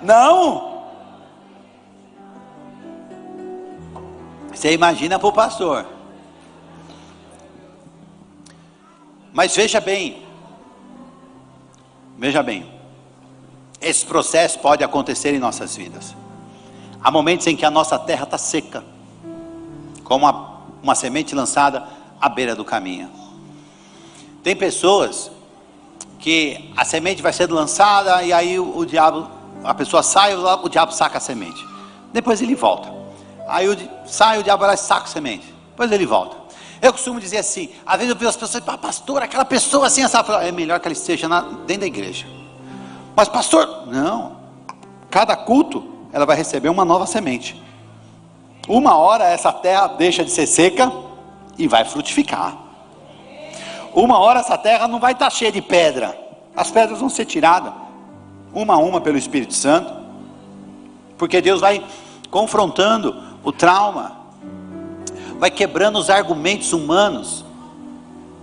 Não. Você imagina para o pastor. Mas veja bem, esse processo pode acontecer em nossas vidas. Há momentos em que a nossa terra está seca, como uma semente lançada à beira do caminho. Tem pessoas que a semente vai sendo lançada e aí a pessoa sai, o diabo saca a semente. Depois ele volta. Aí sai, o diabo vai lá e saca a semente. Depois ele volta. Eu costumo dizer assim, às vezes eu vejo as pessoas, pastor, aquela pessoa assim, é melhor que ela esteja dentro da igreja. Mas pastor, não. Cada culto, ela vai receber uma nova semente. Uma hora essa terra deixa de ser seca e vai frutificar. Uma hora essa terra não vai estar cheia de pedra. As pedras vão ser tiradas, uma a uma pelo Espírito Santo. Porque Deus vai confrontando o trauma, vai quebrando os argumentos humanos.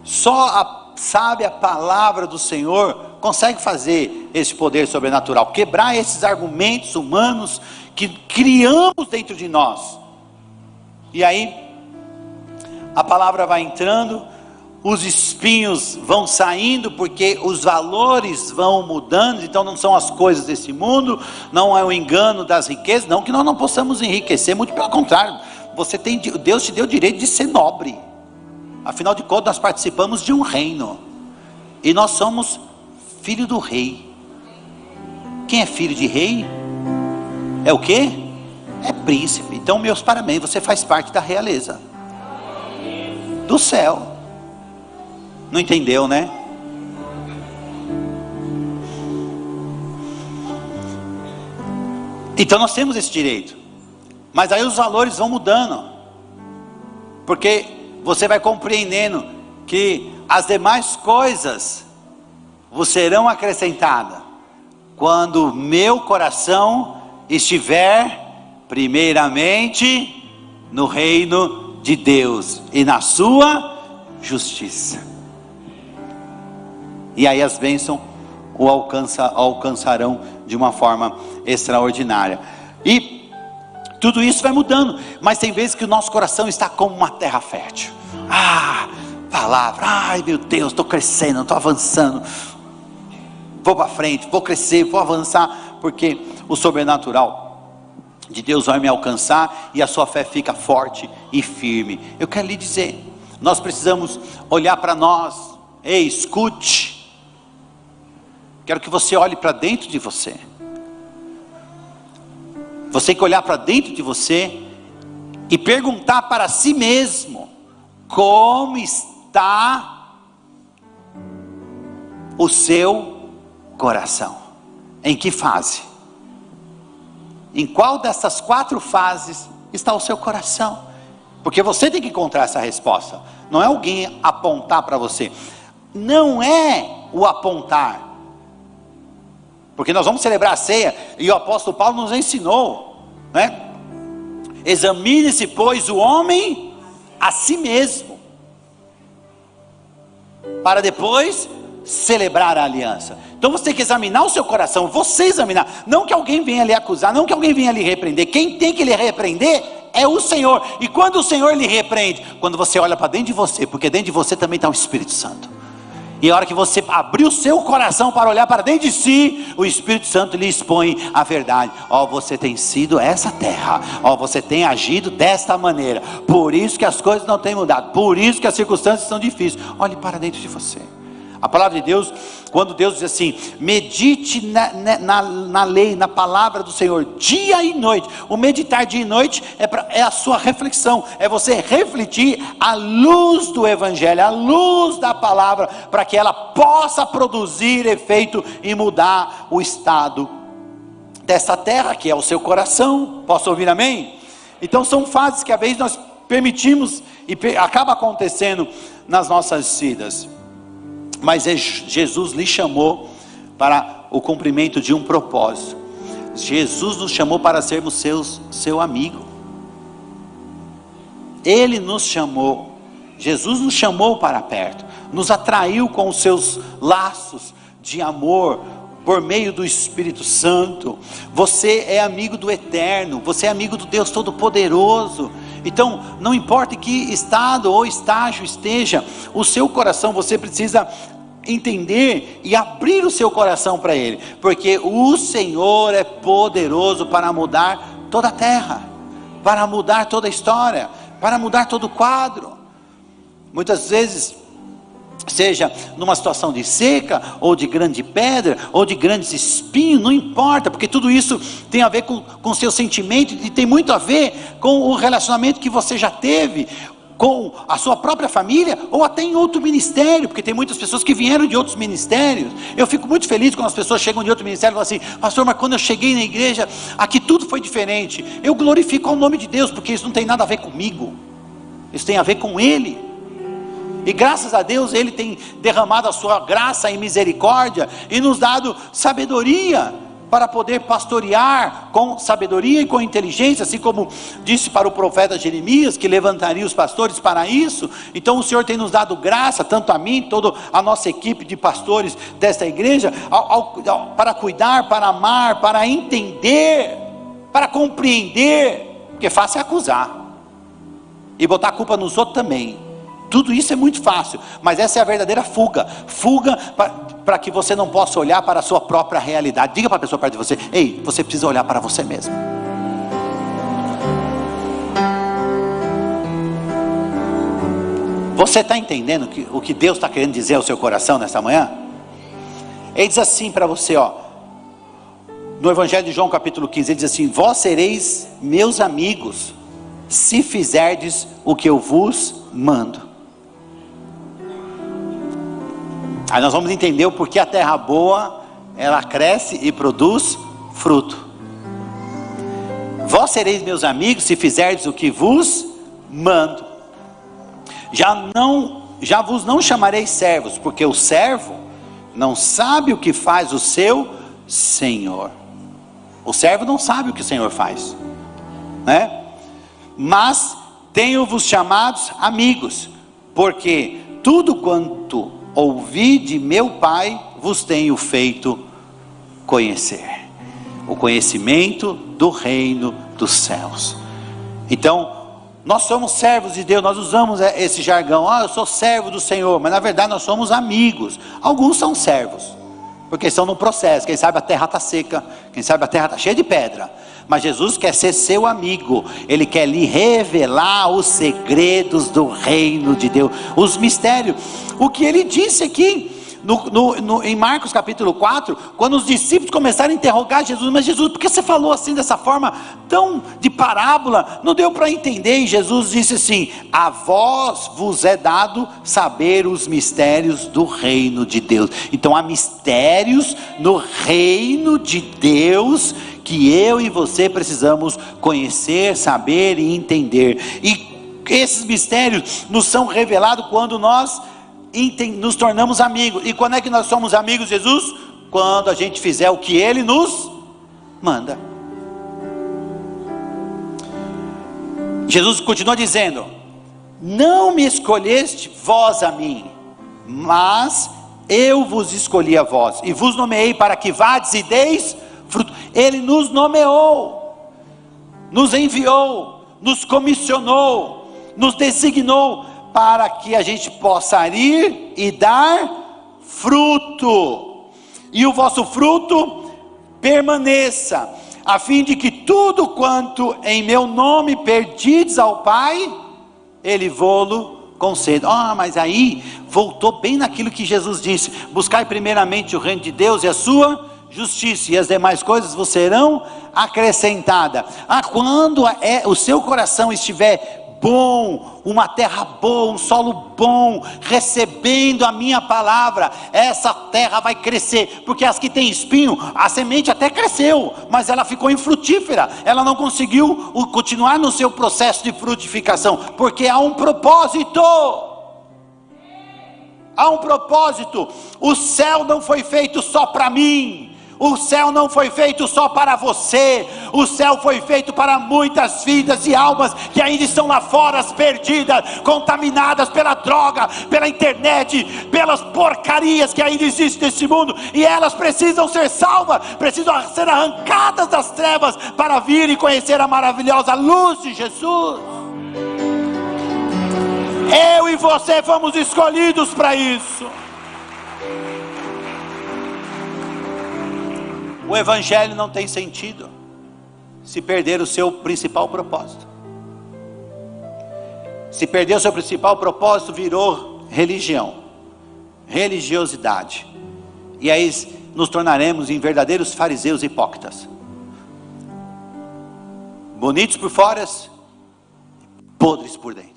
Só sabe a palavra do Senhor consegue fazer esse poder sobrenatural, quebrar esses argumentos humanos que criamos dentro de nós. E aí a palavra vai entrando, os espinhos vão saindo, porque os valores vão mudando. Então não são as coisas desse mundo, não é o engano das riquezas, não que nós não possamos enriquecer, muito pelo contrário. Deus te deu o direito de ser nobre. Afinal de contas, nós participamos de um reino, e nós somos filho do rei. Quem é filho de rei? É o quê? É príncipe. Então meus parabéns, você faz parte da realeza do céu. Não entendeu, né? Então nós temos esse direito. Mas aí os valores vão mudando, porque você vai compreendendo que as demais coisas vos serão acrescentadas, quando meu coração estiver primeiramente no reino de Deus e na sua justiça. E aí as bênçãos o alcançarão de uma forma extraordinária. E tudo isso vai mudando, mas tem vezes que o nosso coração está como uma terra fértil. Palavra, ai meu Deus, estou crescendo, estou avançando, vou para frente, vou crescer, vou avançar, porque o sobrenatural de Deus vai me alcançar, e a sua fé fica forte e firme. Eu quero lhe dizer, nós precisamos olhar para nós. Ei, escute, quero que você olhe para dentro de você. Você tem que olhar para dentro de você e perguntar para si mesmo: como está o seu coração? Em que fase? Em qual dessas 4 fases está o seu coração? Porque você tem que encontrar essa resposta. Não é alguém apontar para você. Não é o apontar. Porque nós vamos celebrar a ceia, e o apóstolo Paulo nos ensinou, né? Examine-se, pois, o homem a si mesmo, para depois celebrar a aliança. Então você tem que examinar o seu coração, você examinar, não que alguém venha lhe acusar, não que alguém venha lhe repreender. Quem tem que lhe repreender é o Senhor. E quando o Senhor lhe repreende? Quando você olha para dentro de você, porque dentro de você também está o Espírito Santo. E a hora que você abrir o seu coração para olhar para dentro de si, o Espírito Santo lhe expõe a verdade. Você tem sido essa terra, você tem agido desta maneira, por isso que as coisas não têm mudado, por isso que as circunstâncias são difíceis. Olhe para dentro de você. A palavra de Deus, quando Deus diz assim: medite na lei, na palavra do Senhor, dia e noite. O meditar dia e noite é a sua reflexão, é você refletir à luz do Evangelho, à luz da palavra, para que ela possa produzir efeito e mudar o estado dessa terra, que é o seu coração. Posso ouvir amém? Então são fases que às vezes nós permitimos e acaba acontecendo nas nossas vidas. Mas Jesus lhe chamou para o cumprimento de um propósito. Jesus nos chamou para sermos seu amigo. Ele nos chamou Jesus nos chamou para perto, nos atraiu com os seus laços de amor, por meio do Espírito Santo. Você é amigo do Eterno, você é amigo do Deus Todo-Poderoso. Então, não importa em que estado ou estágio esteja o seu coração, você precisa entender e abrir o seu coração para Ele, porque o Senhor é poderoso para mudar toda a terra, para mudar toda a história, para mudar todo o quadro. Muitas vezes, seja numa situação de seca, ou de grande pedra, ou de grandes espinhos, não importa, porque tudo isso tem a ver com o seu sentimento, e tem muito a ver com o relacionamento que você já teve com a sua própria família, ou até em outro ministério, porque tem muitas pessoas que vieram de outros ministérios. Eu fico muito feliz quando as pessoas chegam de outro ministério e falam assim: pastor, mas quando eu cheguei na igreja, aqui tudo foi diferente. Eu glorifico o nome de Deus, porque isso não tem nada a ver comigo, isso tem a ver com Ele. E graças a Deus Ele tem derramado a sua graça e misericórdia, e nos dado sabedoria, para poder pastorear com sabedoria e com inteligência, assim como disse para o profeta Jeremias, que levantaria os pastores para isso. Então o Senhor tem nos dado graça, tanto a mim, toda a nossa equipe de pastores desta igreja, para cuidar, para amar, para entender, para compreender, porque fácil é acusar, e botar a culpa nos outros também. Tudo isso é muito fácil, mas essa é a verdadeira fuga para que você não possa olhar para a sua própria realidade. Diga para a pessoa perto de você: ei, você precisa olhar para você mesmo. Você está entendendo o que Deus está querendo dizer ao seu coração nesta manhã? Ele diz assim para você, no Evangelho de João capítulo 15, ele diz assim: vós sereis meus amigos, se fizerdes o que eu vos mando. Aí nós vamos entender o porquê a terra boa, ela cresce e produz fruto. Vós sereis meus amigos, se fizerdes o que vos mando. Já vos não chamareis servos, porque o servo não sabe o que faz o seu senhor. O servo não sabe o que o Senhor faz, né? Mas tenho-vos chamados amigos, porque tudo quanto ouvi de meu Pai vos tenho feito conhecer. O conhecimento do reino dos céus. Então, nós somos servos de Deus. Nós usamos esse jargão: eu sou servo do Senhor, mas na verdade nós somos amigos. Alguns são servos, porque estão no processo. Quem sabe a terra está seca, quem sabe a terra está cheia de pedra, mas Jesus quer ser seu amigo. Ele quer lhe revelar os segredos do reino de Deus, os mistérios. O que ele disse aqui em Marcos capítulo 4, quando os discípulos começaram a interrogar Jesus: mas Jesus, por que você falou assim, dessa forma tão de parábola? Não deu para entender. E Jesus disse assim: a vós vos é dado saber os mistérios do reino de Deus. Então há mistérios no reino de Deus que eu e você precisamos conhecer, saber e entender. E esses mistérios nos são revelados quando nós nos tornamos amigos. E quando é que nós somos amigos de Jesus? Quando a gente fizer o que Ele nos manda. Jesus continua dizendo: não me escolheste vós a mim, mas eu vos escolhi a vós, e vos nomeei para que vades e deis fruto. Ele nos nomeou, nos enviou, nos comissionou, nos designou para que a gente possa ir e dar fruto, e o vosso fruto permaneça, a fim de que tudo quanto em meu nome pedides ao Pai, Ele vô-lo conceda. Mas aí voltou bem naquilo que Jesus disse: buscai primeiramente o reino de Deus e a sua justiça, e as demais coisas vos serão acrescentadas. Quando o seu coração estiver bom, uma terra boa, um solo bom, recebendo a minha palavra, essa terra vai crescer. Porque as que têm espinho, a semente até cresceu, mas ela ficou infrutífera, ela não conseguiu continuar no seu processo de frutificação, porque há um propósito. Há um propósito. O céu não foi feito só para mim, O céu não foi feito só para você, o céu foi feito para muitas vidas e almas que ainda estão lá fora, perdidas, contaminadas pela droga, pela internet, pelas porcarias que ainda existem nesse mundo, e elas precisam ser salvas, precisam ser arrancadas das trevas para vir e conhecer a maravilhosa luz de Jesus. Eu e você fomos escolhidos para isso. O evangelho não tem sentido se perder o seu principal propósito. Se perder o seu principal propósito, virou religião, religiosidade, e aí nos tornaremos em verdadeiros fariseus hipócritas, bonitos por fora, podres por dentro.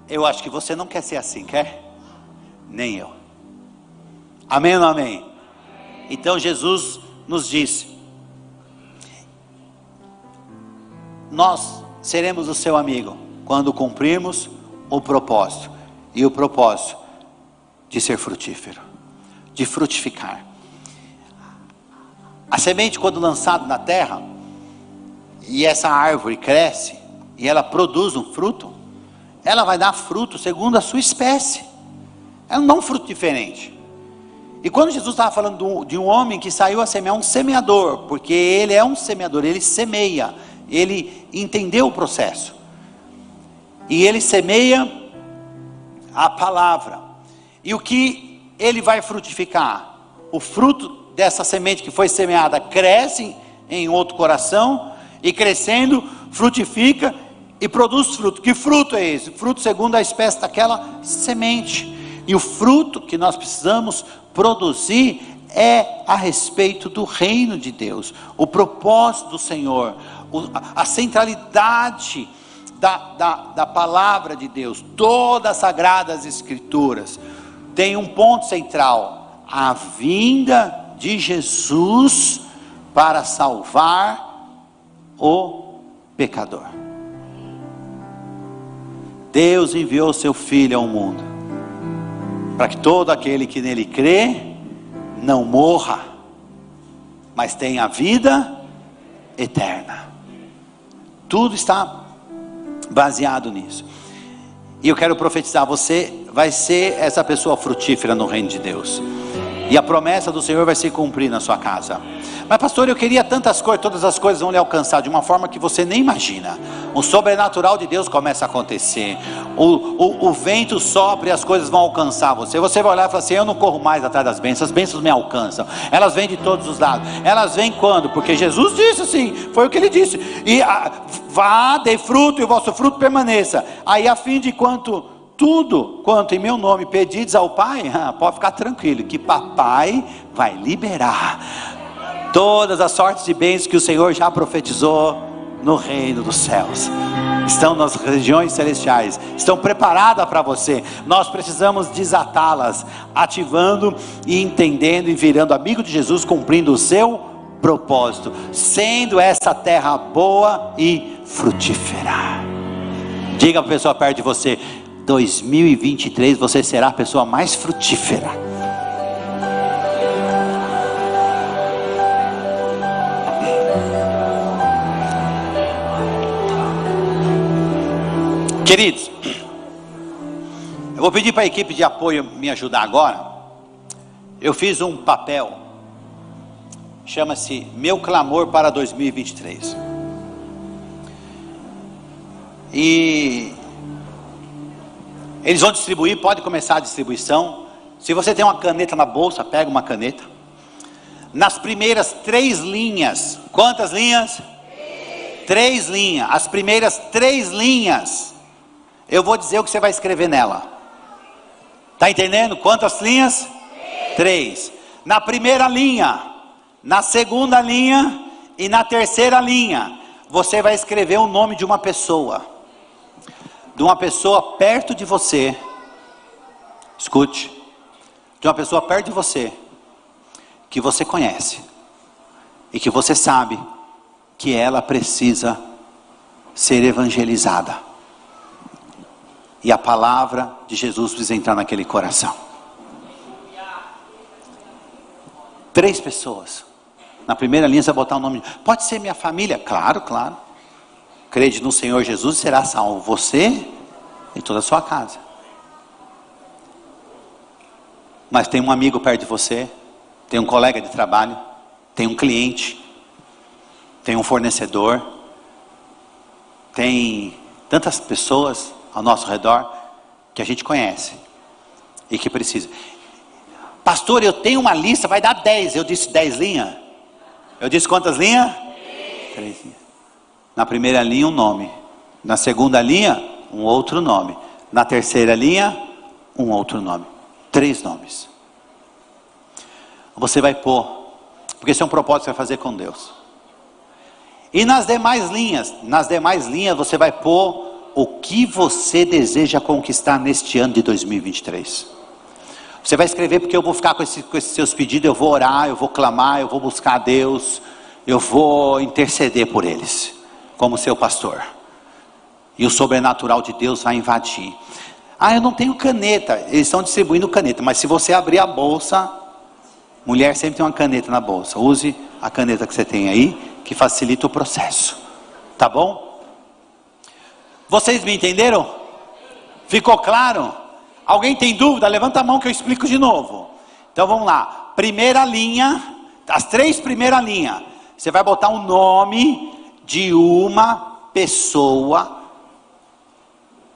Eu acho que você não quer ser assim, quer? Nem eu. Amém ou não amém? Então Jesus nos disse: nós seremos o seu amigo quando cumprirmos o propósito. E o propósito de ser frutífero, de frutificar. A semente, quando lançada na terra, e essa árvore cresce, e ela produz um fruto, ela vai dar fruto segundo a sua espécie. Ela não dá um fruto diferente. E quando Jesus estava falando de um homem que saiu a semear, um semeador, porque ele é um semeador, ele semeia, ele entendeu o processo, e ele semeia a palavra, e o que ele vai frutificar? O fruto dessa semente que foi semeada cresce em outro coração, e crescendo, frutifica e produz fruto. Que fruto é esse? Fruto segundo a espécie daquela semente. E o fruto que nós precisamos produzir é a respeito do reino de Deus, o propósito do Senhor, a centralidade da palavra de Deus. Todas as sagradas escrituras tem um ponto central: a vinda de Jesus para salvar o pecador. Deus enviou seu Filho ao mundo para que todo aquele que nele crê não morra, mas tenha vida eterna. Tudo está baseado nisso. E eu quero profetizar: você vai ser essa pessoa frutífera no reino de Deus, e a promessa do Senhor vai se cumprir na sua casa. Mas pastor, eu queria tantas coisas. Todas as coisas vão lhe alcançar de uma forma que você nem imagina. O sobrenatural de Deus começa a acontecer. O vento sopra e as coisas vão alcançar você. Você vai olhar e falar assim: eu não corro mais atrás das bênçãos, as bênçãos me alcançam. Elas vêm de todos os lados. Elas vêm quando? Porque Jesus disse assim, foi o que ele disse: e vá, dê fruto e o vosso fruto permaneça. Aí a fim de tudo quanto em meu nome pedides ao Pai, pode ficar tranquilo, que papai vai liberar todas as sortes de bens que o Senhor já profetizou no reino dos céus. Estão nas regiões celestiais, estão preparadas para você. Nós precisamos desatá-las, ativando e entendendo e virando amigo de Jesus, cumprindo o seu propósito, sendo essa terra boa e frutífera. Diga para a pessoa perto de você: 2023 você será a pessoa mais frutífera. Queridos, eu vou pedir para a equipe de apoio me ajudar agora. Eu fiz um papel, chama-se Meu Clamor para 2023. E eles vão distribuir, pode começar a distribuição. Se você tem uma caneta na bolsa, pega uma caneta. Nas primeiras 3 linhas, quantas linhas? 3 linhas. As primeiras 3 linhas, eu vou dizer o que você vai escrever nela. Está entendendo? Quantas linhas? 3. Na primeira linha, na segunda linha e na terceira linha, você vai escrever o nome de uma pessoa. De uma pessoa perto de você. Escute. De uma pessoa perto de você, que você conhece, e que você sabe que ela precisa ser evangelizada. E a palavra de Jesus precisa entrar naquele coração. 3 pessoas. Na primeira linha você vai botar o nome. Pode ser minha família? Claro, claro. Crede no Senhor Jesus e será salvo. Você e toda a sua casa. Mas tem um amigo perto de você. Tem um colega de trabalho. Tem um cliente. Tem um fornecedor. Tem tantas pessoas ao nosso redor que a gente conhece e que precisa. Pastor, eu tenho uma lista, vai dar 10. Eu disse 10 linhas. Eu disse quantas linhas? 3 linhas. Na primeira linha um nome. Na segunda linha um outro nome. Na terceira linha um outro nome. 3 nomes. Você vai pôr, porque esse é um propósito que você vai fazer com Deus. E nas demais linhas você vai pôr o que você deseja conquistar neste ano de 2023. Você vai escrever, porque eu vou ficar com esses seus pedidos, eu vou orar, eu vou clamar, eu vou buscar a Deus, eu vou interceder por eles, como seu pastor. E o sobrenatural de Deus vai invadir. Ah, eu não tenho caneta. Eles estão distribuindo caneta, mas se você abrir a bolsa, mulher sempre tem uma caneta na bolsa. Use a caneta que você tem aí, que facilita o processo. Tá bom? Vocês me entenderam? Ficou claro? Alguém tem dúvida? Levanta a mão que eu explico de novo. Então vamos lá. Primeira linha, as 3 primeiras linhas. Você vai botar o nome de uma pessoa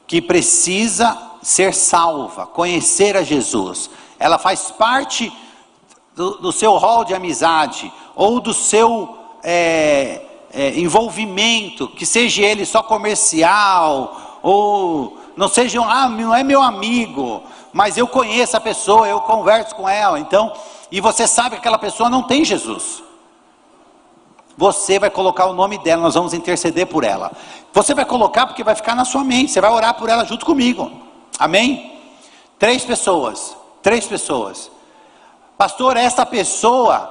que precisa ser salva, conhecer a Jesus. Ela faz parte do seu rol de amizade, ou do seu envolvimento, que seja ele só comercial, ou não seja, não é meu amigo, mas eu conheço a pessoa, eu converso com ela, então, e você sabe que aquela pessoa não tem Jesus. Você vai colocar o nome dela, nós vamos interceder por ela. Você vai colocar porque vai ficar na sua mente, você vai orar por ela junto comigo. Amém? 3 pessoas. Pastor, esta pessoa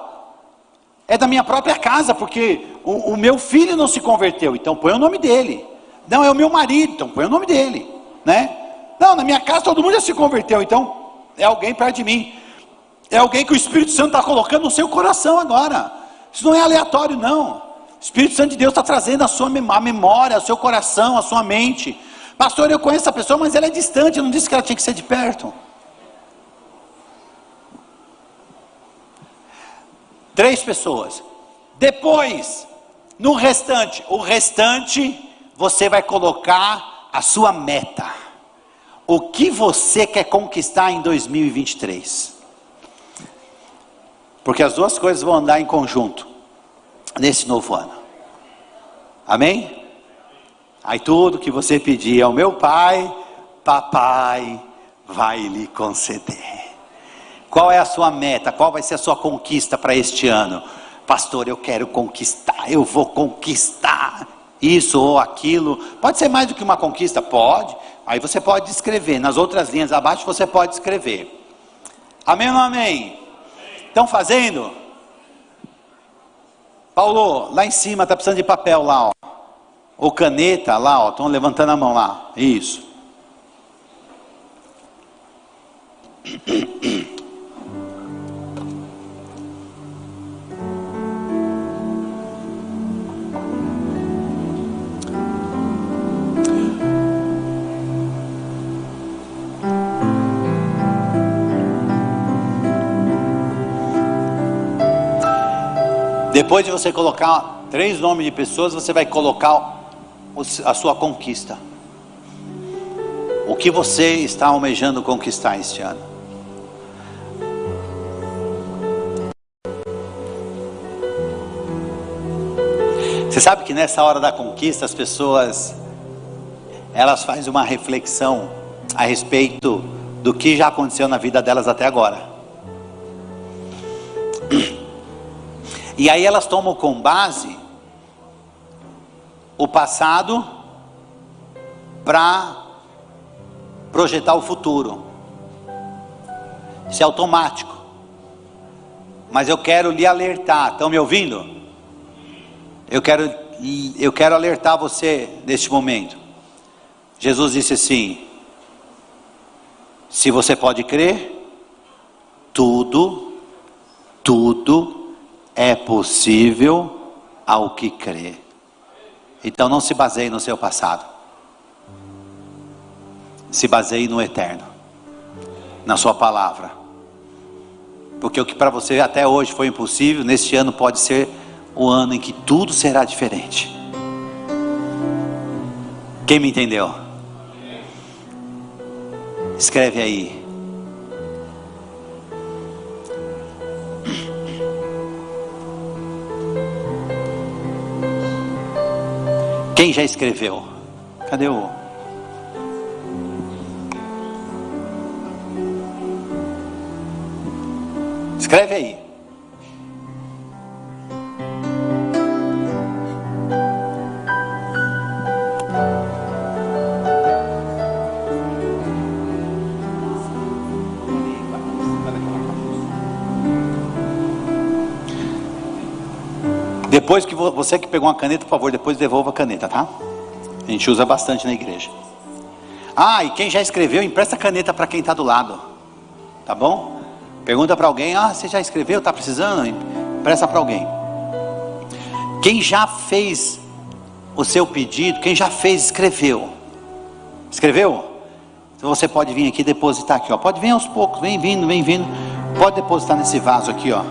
é da minha própria casa, porque o meu filho não se converteu, então põe o nome dele. Não, é o meu marido, então põe o nome dele, né? Não, na minha casa todo mundo já se converteu, então é alguém perto de mim. É alguém que o Espírito Santo está colocando no seu coração agora. Isso não é aleatório, não. O Espírito Santo de Deus está trazendo a sua memória, o seu coração, a sua mente. Pastor, eu conheço essa pessoa, mas ela é distante, eu não disse que ela tinha que ser de perto. 3 pessoas. Depois, no restante, o restante você vai colocar a sua meta. O que você quer conquistar em 2023? Porque as 2 coisas vão andar em conjunto nesse novo ano. Amém? Aí tudo que você pedir ao meu pai, papai vai lhe conceder. Qual é a sua meta? Qual vai ser a sua conquista para este ano? Pastor, eu quero conquistar, eu vou conquistar isso ou aquilo. Pode ser mais do que uma conquista? Pode. Aí você pode escrever, nas outras linhas abaixo você pode escrever. Amém ou não amém? Estão fazendo? Paulo, lá em cima está precisando de papel lá, ó. Ou caneta lá, ó. Estão levantando a mão lá. Isso. Depois de você colocar 3 nomes de pessoas, você vai colocar a sua conquista. O que você está almejando conquistar este ano? Você sabe que nessa hora da conquista as pessoas, elas fazem uma reflexão a respeito do que já aconteceu na vida delas até agora. E aí elas tomam com base o passado para projetar o futuro. Isso é automático. Mas eu quero lhe alertar. Estão me ouvindo? Eu quero alertar você neste momento. Jesus disse assim: se você pode crer, tudo impossível ao que crê. Então não se baseie no seu passado. Se baseie no eterno, na sua palavra. Porque o que para você até hoje foi impossível, neste ano pode ser o ano em que tudo será diferente. Quem me entendeu? Escreve aí. Quem já escreveu? Cadê o... Escreve aí. Depois que você que pegou uma caneta, por favor, depois devolva a caneta, tá? A gente usa bastante na igreja. Ah, e quem já escreveu, empresta a caneta para quem está do lado. Tá bom? Pergunta para alguém, você já escreveu, está precisando? Empresta para alguém. Quem já fez o seu pedido, quem já fez, escreveu. Escreveu? Então você pode vir aqui depositar aqui, ó. Pode vir aos poucos, vem vindo. Pode depositar nesse vaso aqui, ó.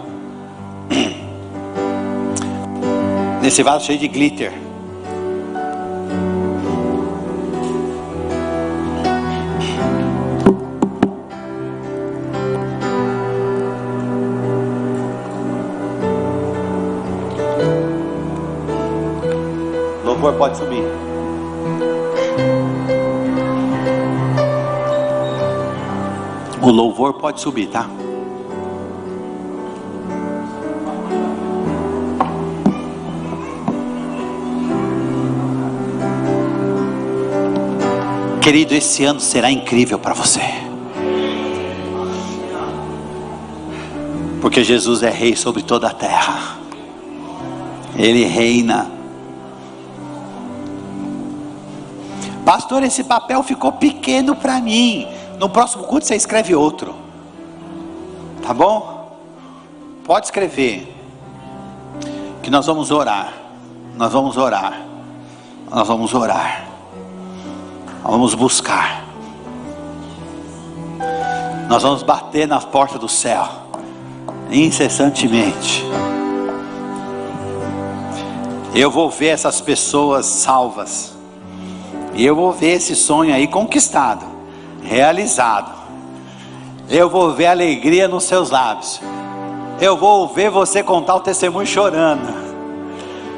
Nesse vaso cheio de glitter. Louvor pode subir. O louvor pode subir, tá? Querido, esse ano será incrível para você. Porque Jesus é rei sobre toda a terra. Ele reina. Pastor, esse papel ficou pequeno para mim. No próximo culto você escreve outro. Tá bom? Pode escrever. Que nós vamos orar. Nós vamos orar. Nós vamos orar. Nós vamos buscar. Nós vamos bater na porta do céu incessantemente. Eu vou ver essas pessoas salvas. E eu vou ver esse sonho aí conquistado, realizado. Eu vou ver alegria nos seus lábios. Eu vou ver você contar o testemunho chorando.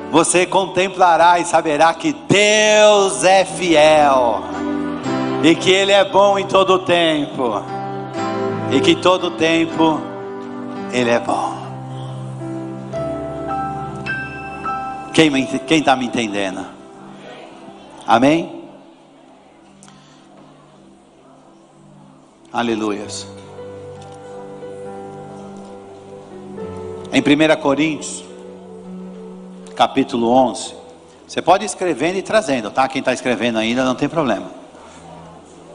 Você contemplará e saberá que Deus é fiel. E que Ele é bom em todo o tempo. E que todo o tempo Ele é bom. Quem está me entendendo? Amém? Aleluias. Em 1 Coríntios capítulo 11, você pode ir escrevendo e trazendo, tá? Quem está escrevendo ainda não tem problema.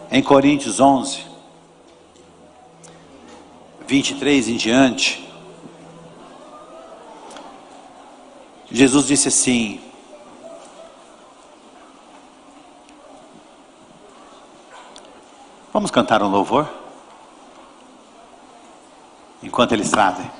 Em Coríntios 11, 23 em diante, Jesus disse assim: vamos cantar um louvor? Enquanto eles trazem.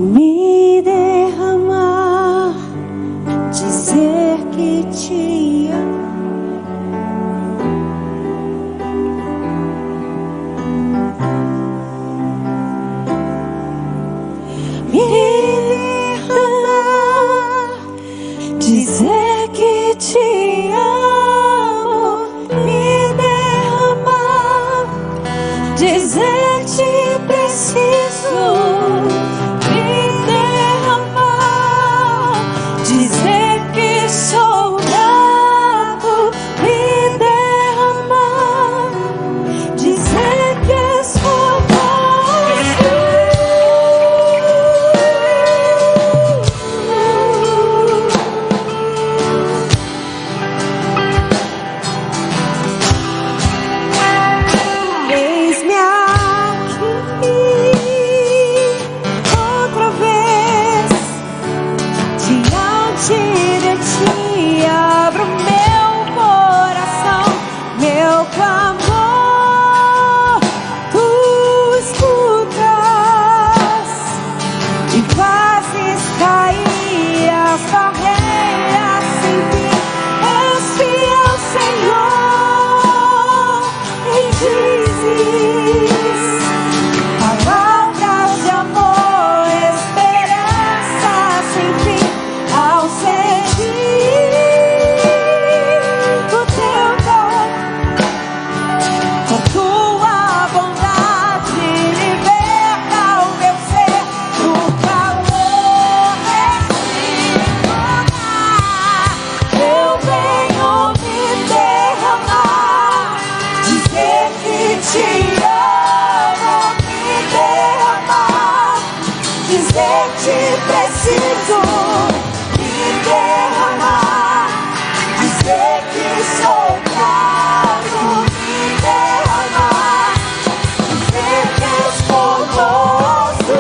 Me derramar dizer que preciso me derramar, dizer que sou grato, me derramar, dizer que és formoso.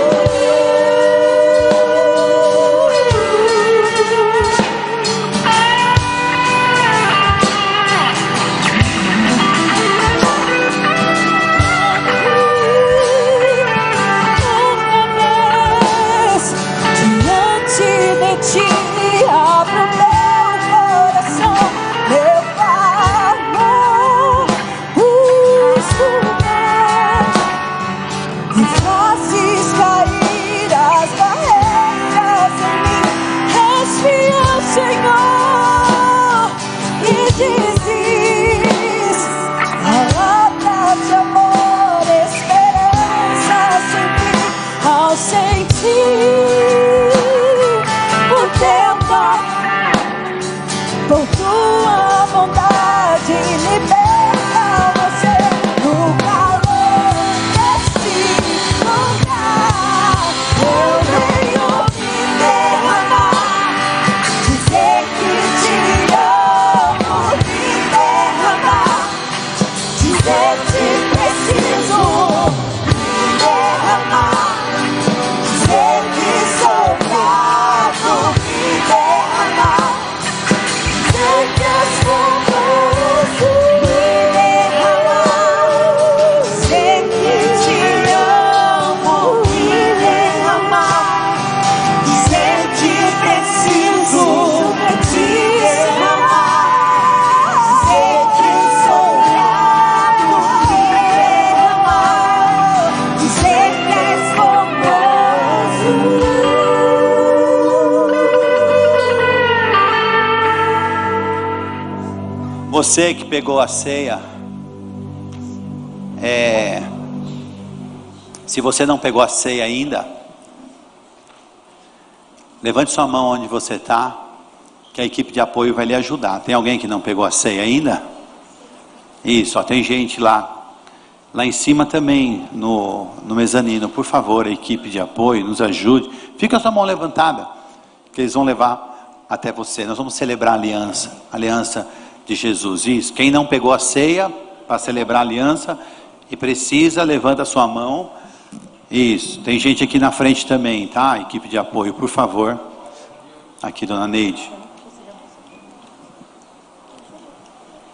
Você que pegou a ceia, se você não pegou a ceia ainda, levante sua mão onde você está, que a equipe de apoio vai lhe ajudar. Tem alguém que não pegou a ceia ainda? Isso, ó, tem gente lá em cima também, no mezanino. Por favor, a equipe de apoio nos ajude. Fica a sua mão levantada, que eles vão levar até você. Nós vamos celebrar a aliança de Jesus. Isso, quem não pegou a ceia para celebrar a aliança e precisa, levanta a sua mão. Isso, tem gente aqui na frente também, tá? Equipe de apoio, por favor. Aqui, dona Neide.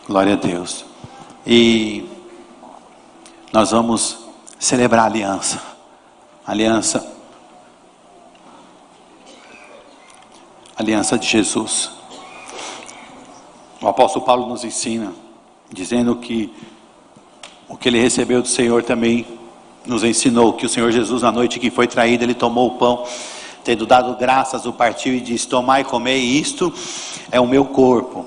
Glória a Deus. E nós vamos celebrar a aliança. Aliança de Jesus. O apóstolo Paulo nos ensina, dizendo que o que ele recebeu do Senhor também nos ensinou, que o Senhor Jesus, na noite que foi traído, ele tomou o pão, tendo dado graças, o partiu e disse: tomai e comei, isto é o meu corpo,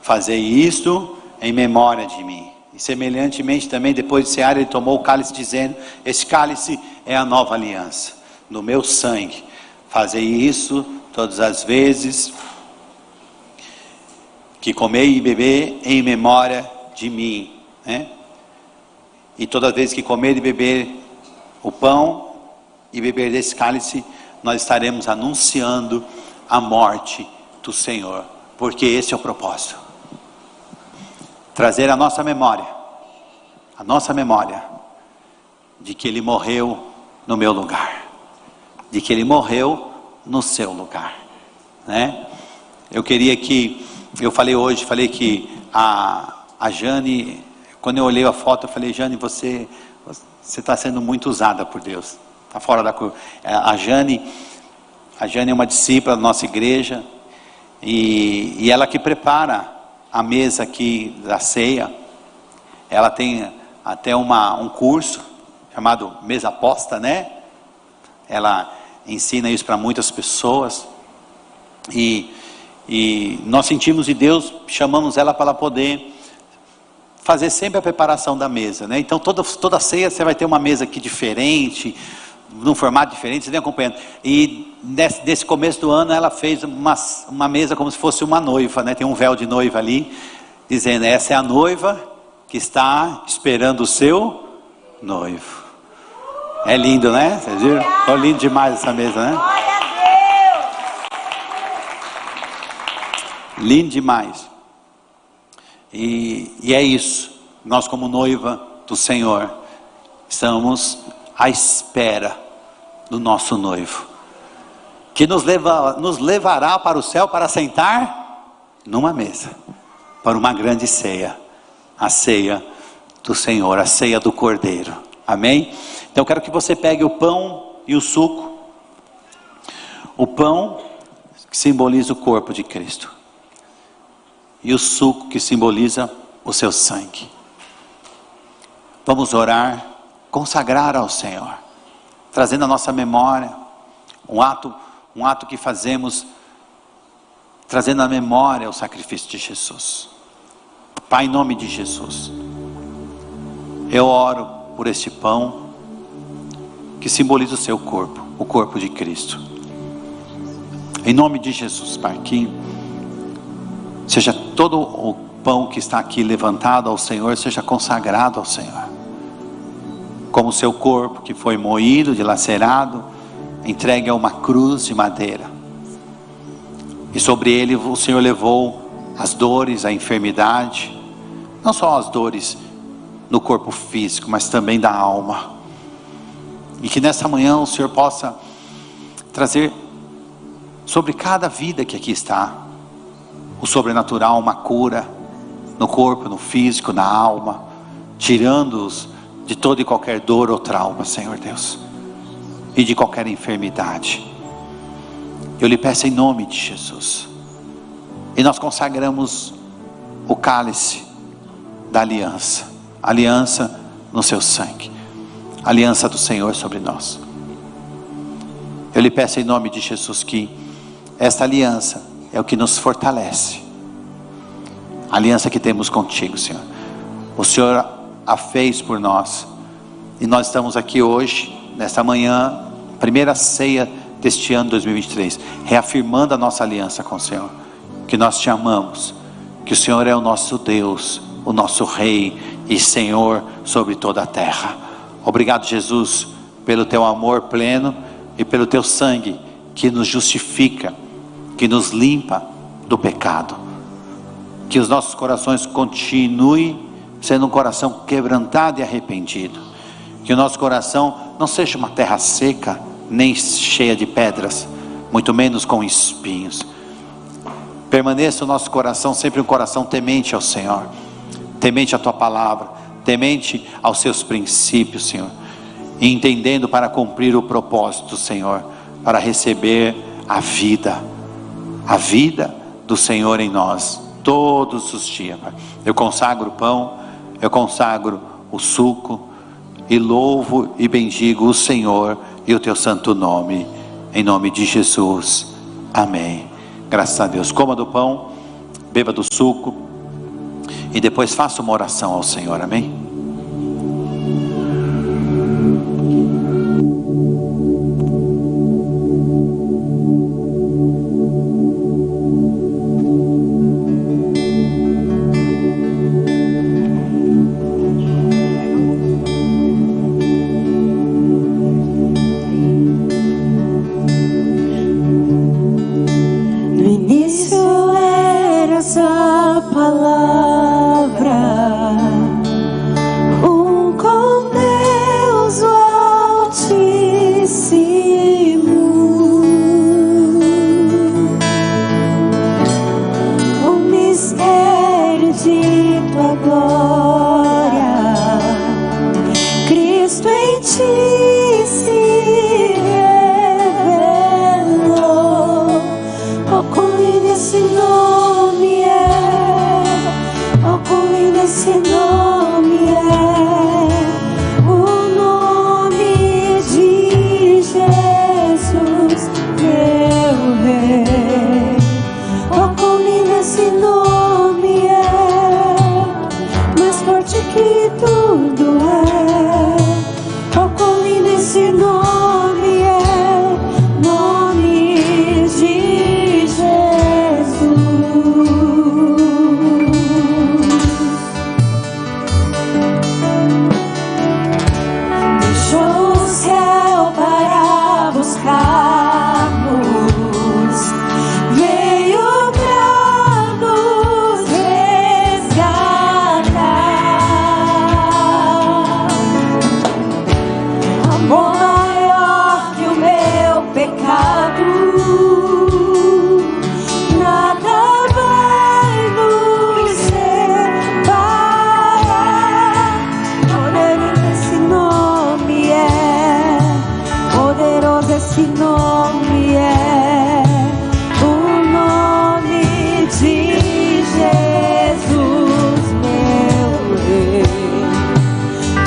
fazei isto em memória de mim. E semelhantemente também, depois de cear, ele tomou o cálice, dizendo: este cálice é a nova aliança, no meu sangue, fazei isso todas as vezes que comer e beber em memória de mim, né? E todas as vezes que comer e beber o pão e beber desse cálice, nós estaremos anunciando a morte do Senhor, porque esse é o propósito. Trazer a nossa memória de que Ele morreu no meu lugar, de que Ele morreu no seu lugar, né? Eu falei que a Jane, quando eu olhei a foto, eu falei: Jane, você está sendo muito usada por Deus, está fora da curva. A Jane é uma discípula da nossa igreja, e ela que prepara a mesa aqui da ceia. Ela tem até um curso chamado Mesa Aposta, né? Ela ensina isso para muitas pessoas, e nós sentimos de Deus, chamamos ela para ela poder fazer sempre a preparação da mesa, né? Então toda ceia você vai ter uma mesa aqui diferente, num formato diferente, você vem acompanhando. E nesse começo do ano ela fez uma mesa como se fosse uma noiva, né? Tem um véu de noiva ali, dizendo: essa é a noiva que está esperando o seu noivo. É lindo, né? Vocês viram? Ficou lindo demais essa mesa, né? Glória a Deus! Lindo demais. E é isso. Nós, como noiva do Senhor, estamos à espera do nosso noivo, que nos levará para o céu para sentar numa mesa, para uma grande ceia, a ceia do Senhor, a ceia do Cordeiro. Amém? Então eu quero que você pegue o pão e o suco. O pão que simboliza o corpo de Cristo, e o suco que simboliza o seu sangue. Vamos orar, consagrar ao Senhor, trazendo a nossa memória, um ato que fazemos, trazendo à memória o sacrifício de Jesus. Pai, em nome de Jesus, eu oro por este pão, que simboliza o seu corpo, o corpo de Cristo. Em nome de Jesus, Pai, que seja todo o pão que está aqui levantado ao Senhor, seja consagrado ao Senhor, como o seu corpo que foi moído, dilacerado, entregue a uma cruz de madeira, e sobre ele o Senhor levou as dores, a enfermidade, não só as dores no corpo físico, mas também da alma. E que nessa manhã o Senhor possa trazer sobre cada vida que aqui está o sobrenatural, uma cura no corpo, no físico, na alma, tirando-os de toda e qualquer dor ou trauma, Senhor Deus, e de qualquer enfermidade. Eu lhe peço em nome de Jesus. E nós consagramos o cálice da aliança, aliança no seu sangue, aliança do Senhor sobre nós. Eu lhe peço em nome de Jesus que esta aliança é o que nos fortalece, a aliança que temos contigo, Senhor. O Senhor a fez por nós, e nós estamos aqui hoje, nesta manhã, primeira ceia deste ano 2023, reafirmando a nossa aliança com o Senhor, que nós te amamos, que o Senhor é o nosso Deus, o nosso Rei e Senhor sobre toda a terra. Obrigado, Jesus, pelo teu amor pleno e pelo teu sangue que nos justifica, que nos limpa do pecado. Que os nossos corações continuem sendo um coração quebrantado e arrependido. Que o nosso coração não seja uma terra seca, nem cheia de pedras, muito menos com espinhos. Permaneça o nosso coração sempre um coração temente ao Senhor, temente à tua palavra, temente aos seus princípios, Senhor, e entendendo para cumprir o propósito, Senhor, para receber a vida do Senhor em nós, todos os dias, Pai. Eu consagro o pão, eu consagro o suco, e louvo e bendigo o Senhor e o teu santo nome, em nome de Jesus, amém. Graças a Deus. Coma do pão, beba do suco, e depois faça uma oração ao Senhor, amém? esse nome é o nome de Jesus, meu Rei.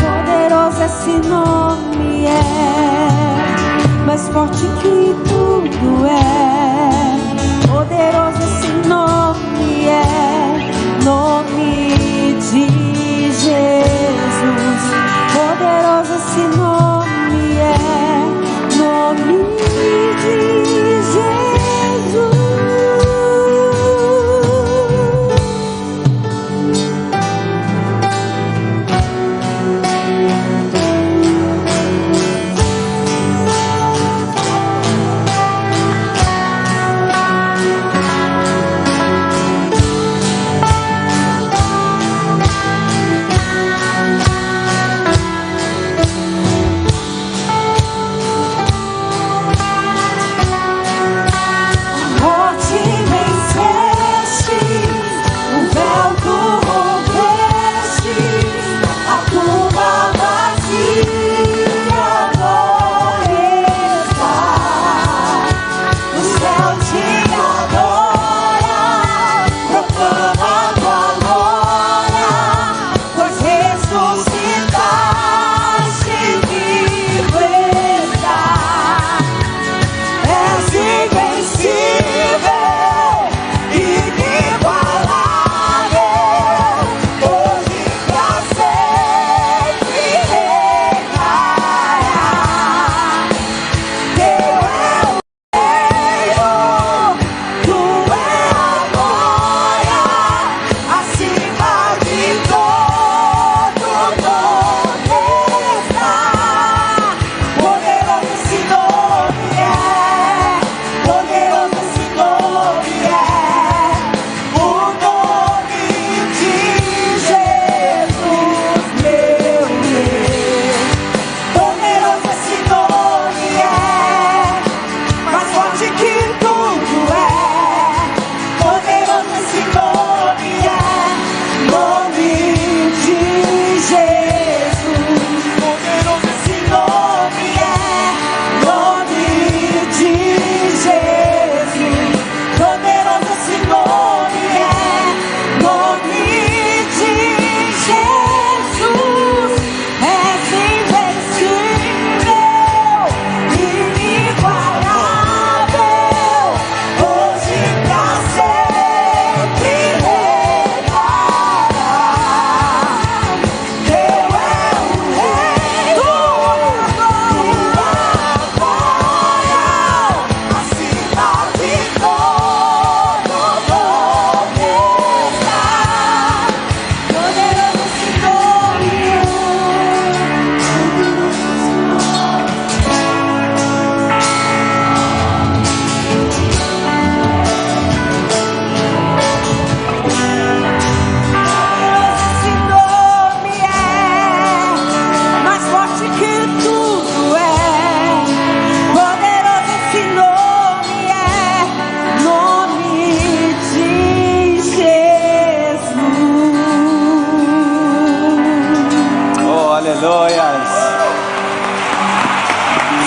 Poderoso esse nome é, mais forte que tudo é. Poderoso esse nome é, nome de Jesus. Poderoso esse nome é, nome de Jesus.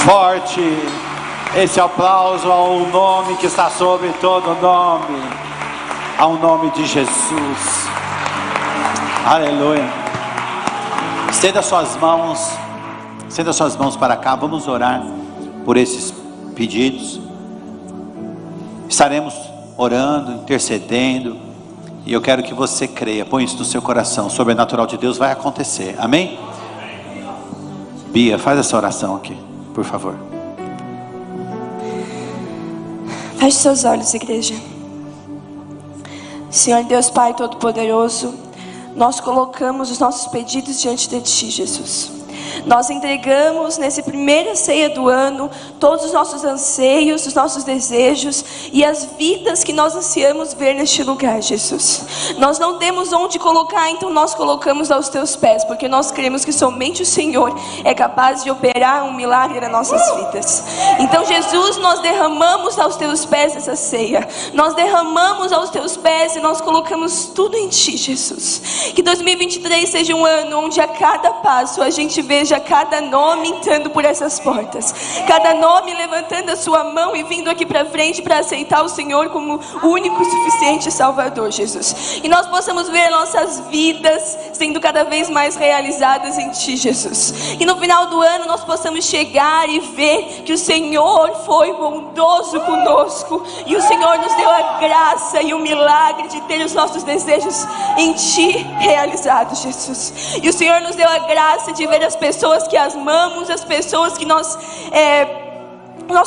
Forte esse aplauso ao nome que está sobre todo nome, ao nome de Jesus. Aleluia. Estenda suas mãos para cá. Vamos orar por esses pedidos. Estaremos orando, intercedendo, e eu quero que você creia. Põe isso no seu coração. O sobrenatural de Deus vai acontecer. Amém? Bia, faz essa oração aqui, por favor. Feche seus olhos, igreja. Senhor Deus Pai Todo-Poderoso, nós colocamos os nossos pedidos diante de Ti, Jesus. Nós entregamos nessa primeira ceia do ano todos os nossos anseios, os nossos desejos e as vidas que nós ansiamos ver neste lugar, Jesus. Nós não temos onde colocar, então nós colocamos aos Teus pés, porque nós cremos que somente o Senhor é capaz de operar um milagre nas nossas vidas. Então, Jesus, nós derramamos aos teus pés essa ceia. Nós derramamos aos teus pés e nós colocamos tudo em ti, Jesus. Que 2023 seja um ano onde a cada passo a gente veja cada nome entrando por essas portas, cada nome levantando a sua mão e vindo aqui para frente para aceitar o Senhor como o único e suficiente Salvador, Jesus. E nós possamos ver nossas vidas sendo cada vez mais realizadas em ti, Jesus. E no final do ano nós possamos chegar e ver que o Senhor foi bondoso conosco e o Senhor nos deu a graça e o milagre de ter os nossos desejos em ti realizados, Jesus. E o Senhor nos deu a graça de ver as pessoas que amamos, as pessoas que nossos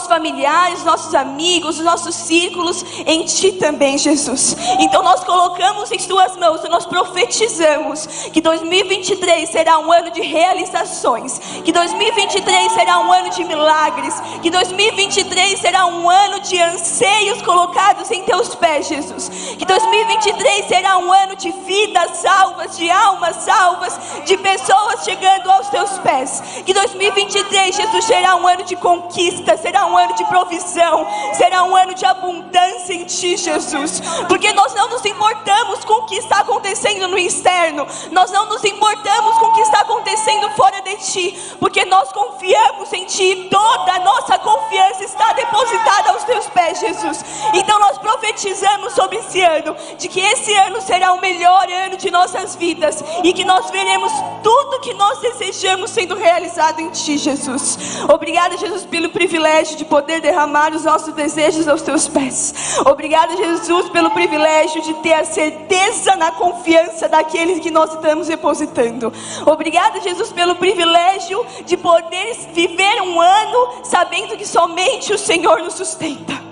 familiares, nossos amigos, os nossos círculos em ti também, Jesus. Então nós colocamos em tuas mãos e nós profetizamos que 2023 será um ano de realizações, que 2023 será um ano de milagres, que 2023 será um ano de anseios colocados em teus pés, Jesus. Que 2023 será um ano de vidas salvas, de almas salvas, de pessoas chegando aos teus pés. Que 2023, Jesus, será um ano de conquista, será um ano de provisão, será um ano de abundância em ti, Jesus. Porque nós não nos importamos com o que está acontecendo no externo, nós não nos importamos com o que está acontecendo fora de ti, porque nós confiamos em ti, toda a nossa confiança está depositada aos teus pés, Jesus. Então nós profetizamos sobre esse ano, de que esse ano será o melhor ano de nossas vidas, e que nós veremos tudo que nós desejamos sendo realizado em ti, Jesus. Obrigada, Jesus, pelo privilégio de poder derramar os nossos desejos aos teus pés. Obrigada, Jesus, pelo privilégio de ter a certeza na confiança daqueles que nós estamos depositando. Obrigada, Jesus, pelo privilégio de poder viver um ano sabendo que somente o Senhor nos sustenta.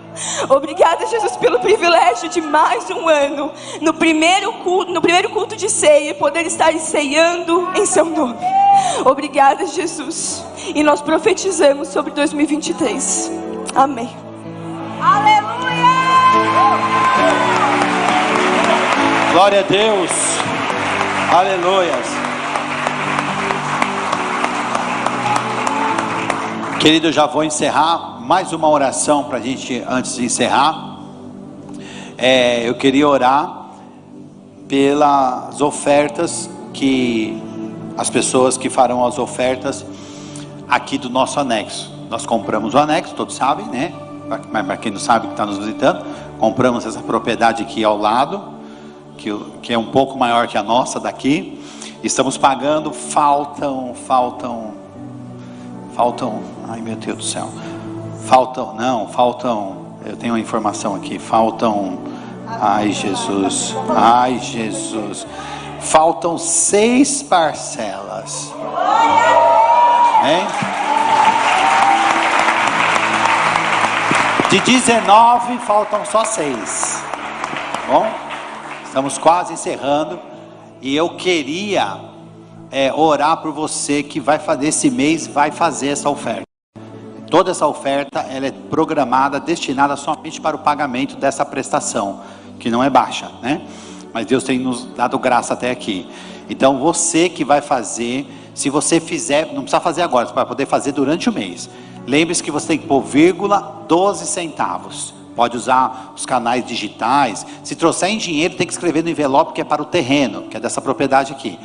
Obrigada, Jesus, pelo privilégio de mais um ano no primeiro culto de ceia, poder estar ceando em seu nome. Obrigada, Jesus. E nós profetizamos sobre 2023. Amém. Aleluia! Glória a Deus. Aleluias. Querido, eu já vou encerrar. Mais uma oração para a gente, antes de encerrar. Eu queria orar pelas ofertas que as pessoas que farão as ofertas aqui do nosso anexo. Nós compramos o anexo, todos sabem, né? Mas para quem não sabe, que está nos visitando, compramos essa propriedade aqui ao lado, que é um pouco maior que a nossa daqui. Estamos pagando, faltam, ai meu Deus do céu, eu tenho uma informação aqui, ai Jesus, faltam 6 parcelas, hein? De 19 faltam só 6. Bom, estamos quase encerrando. E eu queria orar por você que vai fazer esse mês, vai fazer essa oferta. Toda essa oferta, ela é programada, destinada somente para o pagamento dessa prestação, que não é baixa, né? Mas Deus tem nos dado graça até aqui. Então você que vai fazer, se você fizer, não precisa fazer agora, você vai poder fazer durante o mês. Lembre-se que você tem que pôr 12 centavos. Pode usar os canais digitais. Se trouxer em dinheiro, tem que escrever no envelope que é para o terreno, que é dessa propriedade aqui.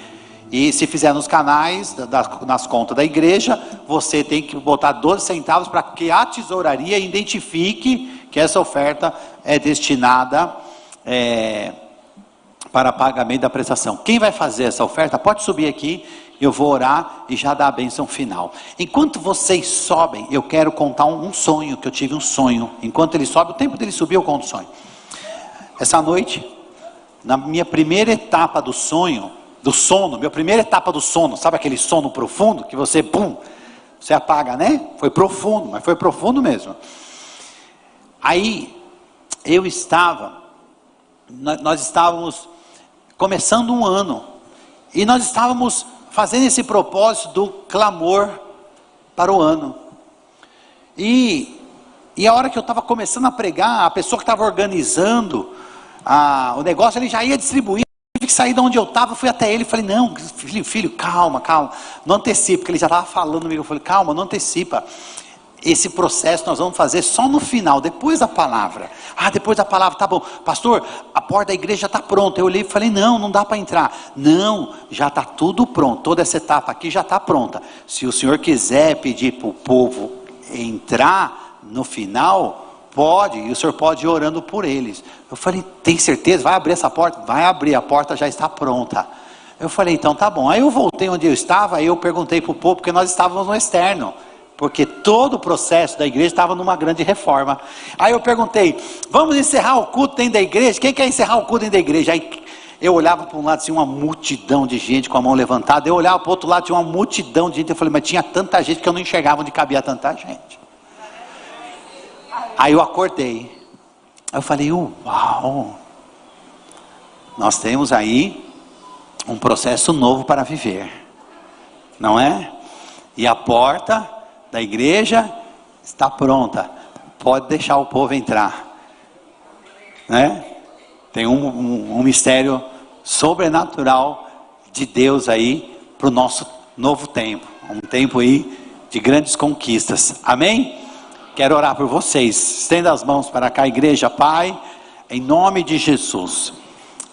E se fizer nos canais, nas contas da igreja, você tem que botar 12 centavos para que a tesouraria identifique que essa oferta é destinada para pagamento da prestação. Quem vai fazer essa oferta, pode subir aqui, eu vou orar e já dar a bênção final. Enquanto vocês sobem, eu quero contar um sonho, que eu tive um sonho. Enquanto ele sobe, o tempo dele subir, eu conto o sonho. Essa noite, na minha primeira etapa do sono, minha primeira etapa do sono, sabe aquele sono profundo, que você, você apaga, né? Foi profundo, mas foi profundo mesmo. Aí, nós estávamos começando um ano, e nós estávamos fazendo esse propósito do clamor para o ano. E a hora que eu estava começando a pregar, a pessoa que estava organizando o negócio, ele já ia distribuir. Eu tive que sair de onde eu estava, fui até ele e falei, não, filho, calma, não antecipa, porque ele já estava falando comigo. Eu falei, calma, não antecipa. esse processo nós vamos fazer só no final, depois da palavra. Depois da palavra, tá bom. Pastor, a porta da igreja está pronta. Eu olhei e falei, não dá para entrar. Não, já está tudo pronto. Toda essa etapa aqui já está pronta. Se o Senhor quiser pedir para o povo entrar no final, pode. E o Senhor pode ir orando por eles. Eu falei, tem certeza? Vai abrir essa porta? Vai abrir, a porta já está pronta. Eu falei, então tá bom. Aí eu voltei onde eu estava, aí eu perguntei para o povo, porque nós estávamos no externo. Porque todo o processo da igreja estava numa grande reforma. Aí eu perguntei, vamos encerrar o culto dentro da igreja? Quem quer encerrar o culto dentro da igreja? Aí eu olhava para um lado, tinha uma multidão de gente com a mão levantada. Eu olhava para o outro lado, tinha uma multidão de gente. Eu falei, mas tinha tanta gente que eu não enxergava onde cabia tanta gente. Aí eu acordei. Aí eu falei, uau, nós temos aí um processo novo para viver, não é? E a porta da igreja está pronta, pode deixar o povo entrar, né? Tem um mistério sobrenatural de Deus aí para o nosso novo tempo, um tempo aí de grandes conquistas, amém? Quero orar por vocês, estenda as mãos para cá, igreja. Pai, em nome de Jesus,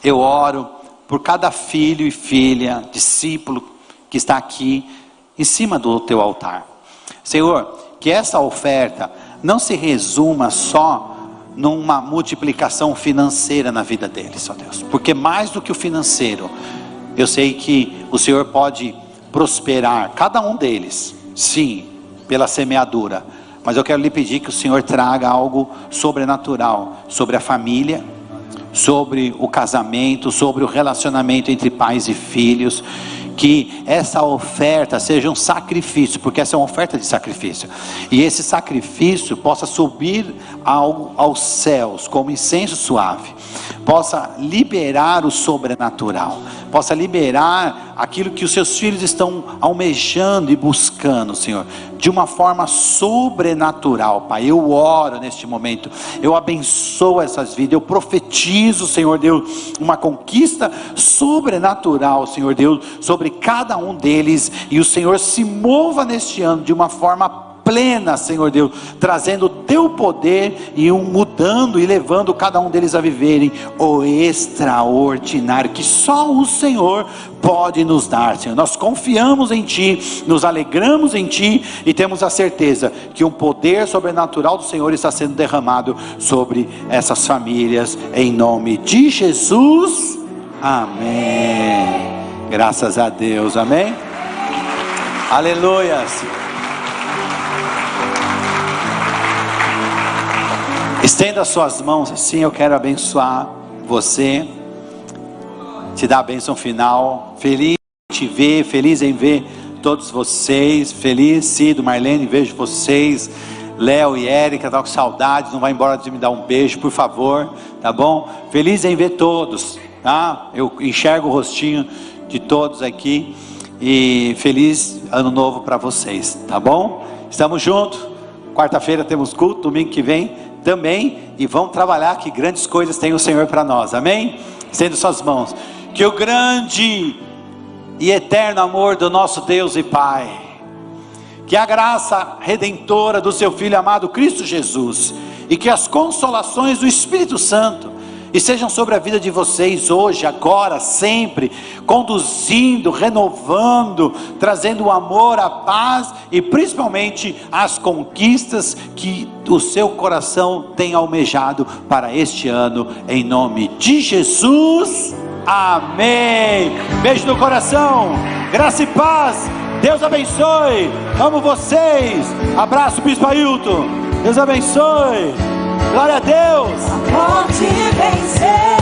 eu oro por cada filho e filha, discípulo que está aqui em cima do teu altar. Senhor, que essa oferta não se resuma só numa multiplicação financeira na vida deles, ó Deus, porque mais do que o financeiro, eu sei que o Senhor pode prosperar cada um deles, sim, pela semeadura, mas eu quero lhe pedir que o Senhor traga algo sobrenatural sobre a família, sobre o casamento, sobre o relacionamento entre pais e filhos, que essa oferta seja um sacrifício, porque essa é uma oferta de sacrifício, e esse sacrifício possa subir aos céus como incenso suave, possa liberar o sobrenatural, possa liberar aquilo que os seus filhos estão almejando e buscando, Senhor, de uma forma sobrenatural. Pai, eu oro neste momento, eu abençoo essas vidas, eu profetizo, Senhor Deus, uma conquista sobrenatural, Senhor Deus, sobre cada um deles, e o Senhor se mova neste ano de uma forma plena, Senhor Deus, trazendo o teu poder e mudando e levando cada um deles a viverem o extraordinário que só o Senhor pode nos dar, Senhor. Nós confiamos em Ti, nos alegramos em Ti e temos a certeza que um poder sobrenatural do Senhor está sendo derramado sobre essas famílias, em nome de Jesus, amém. Graças a Deus, amém. Aleluias. Estenda suas mãos assim, eu quero abençoar você, te dar a bênção final. Feliz em te ver, feliz em ver todos vocês, feliz, Cido, Marlene, vejo vocês, Léo e Érica, estão com saudades, não vai embora de me dar um beijo, por favor, tá bom? Feliz em ver todos, tá? Eu enxergo o rostinho de todos aqui, e feliz ano novo para vocês, tá bom? Estamos juntos, quarta-feira temos culto, domingo que vem também, e vamos trabalhar, que grandes coisas tem o Senhor para nós, amém? Estenda suas mãos, que o grande e eterno amor do nosso Deus e Pai, que a graça redentora do seu Filho amado Cristo Jesus, e que as consolações do Espírito Santo estejam sobre a vida de vocês hoje, agora, sempre, conduzindo, renovando, trazendo o amor, a paz e principalmente as conquistas que o seu coração tem almejado para este ano, em nome de Jesus, amém. Beijo no coração, graça e paz, Deus abençoe, amo vocês, abraço Bispo Ailton, Deus abençoe. Glória a Deus. A morte vencer.